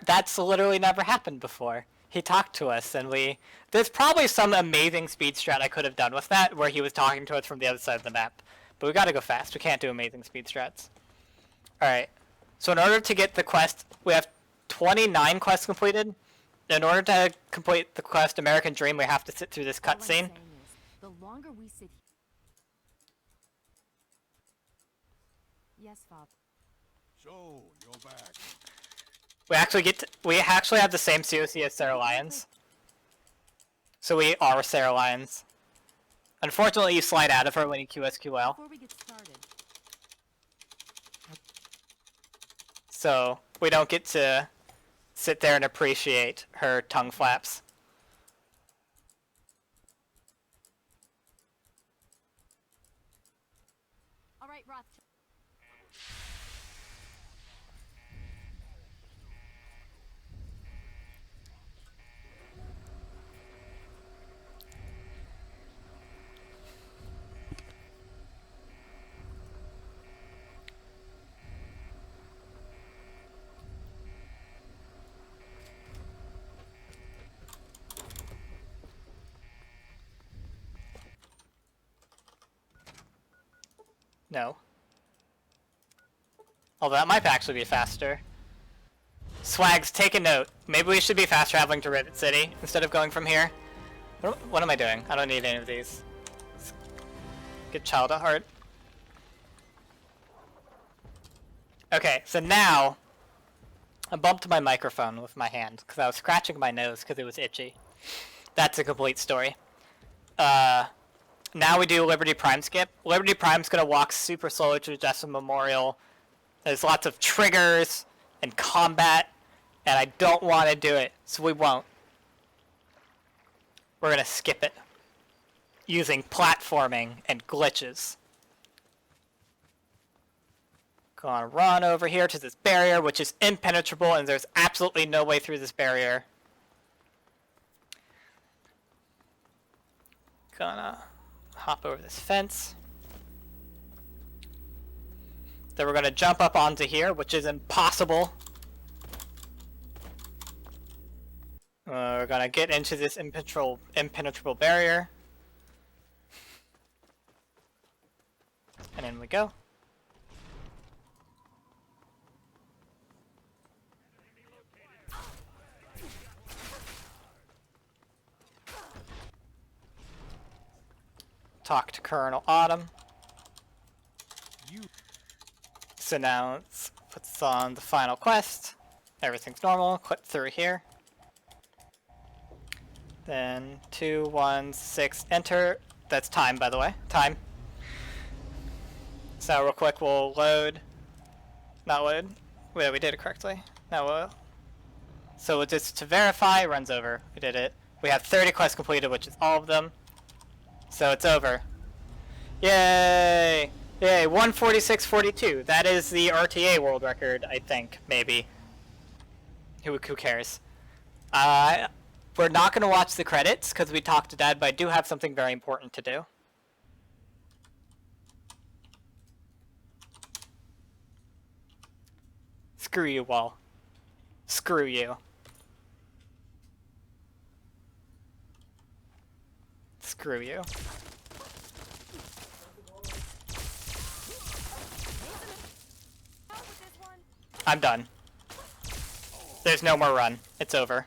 That's literally never happened before. He talked to us and there's probably some amazing speed strat I could have done with that where he was talking to us from the other side of the map. But we gotta go fast. We can't do amazing speed strats. Alright. So in order to get the quest, we have 29 quests completed. In order to complete the quest American Dream, we have to sit through this cutscene. The longer we sit. Yes, Fob. So, you're back. we actually have the same COC as Sarah Lyons. So we are Sarah Lyons. Unfortunately, you slide out of her when you QSQL. Before we get started, So we don't get to sit there and appreciate her tongue flaps. all right, Roth. No. Although that might actually be faster. Swags, take a note. Maybe we should be fast traveling to Rivet City instead of going from here. What am I doing? I don't need any of these. Good child at heart. Okay, so now I bumped my microphone with my hand because I was scratching my nose because it was itchy. That's a complete story. Now we do Liberty Prime skip. Liberty Prime's gonna walk super slowly to the Jessup Memorial. There's lots of triggers and combat, and I don't want to do it, so we won't. We're gonna skip it using platforming and glitches. Gonna run over here to this barrier, which is impenetrable, and there's absolutely no way through this barrier. Gonna hop over this fence. Then we're gonna jump up onto here, which is impossible. We're gonna get into this impenetrable barrier. And in we go. Talk to Colonel Autumn. So now let's put this on the final quest. Everything's normal. Click through here. Then 2, 1, 6, enter. That's time, by the way. Time. So real quick, we'll load. Not load. Wait, we did it correctly. Now we'll. So just to verify, runs over. We did it. We have 30 quests completed, which is all of them. So it's over. Yay! Yay, 146.42. That is the RTA world record, I think, maybe. Who cares? We're not going to watch the credits because we talked to Dad, but I do have something very important to do. Screw you, Wall. Screw you. Screw you. I'm done. There's no more run. It's over.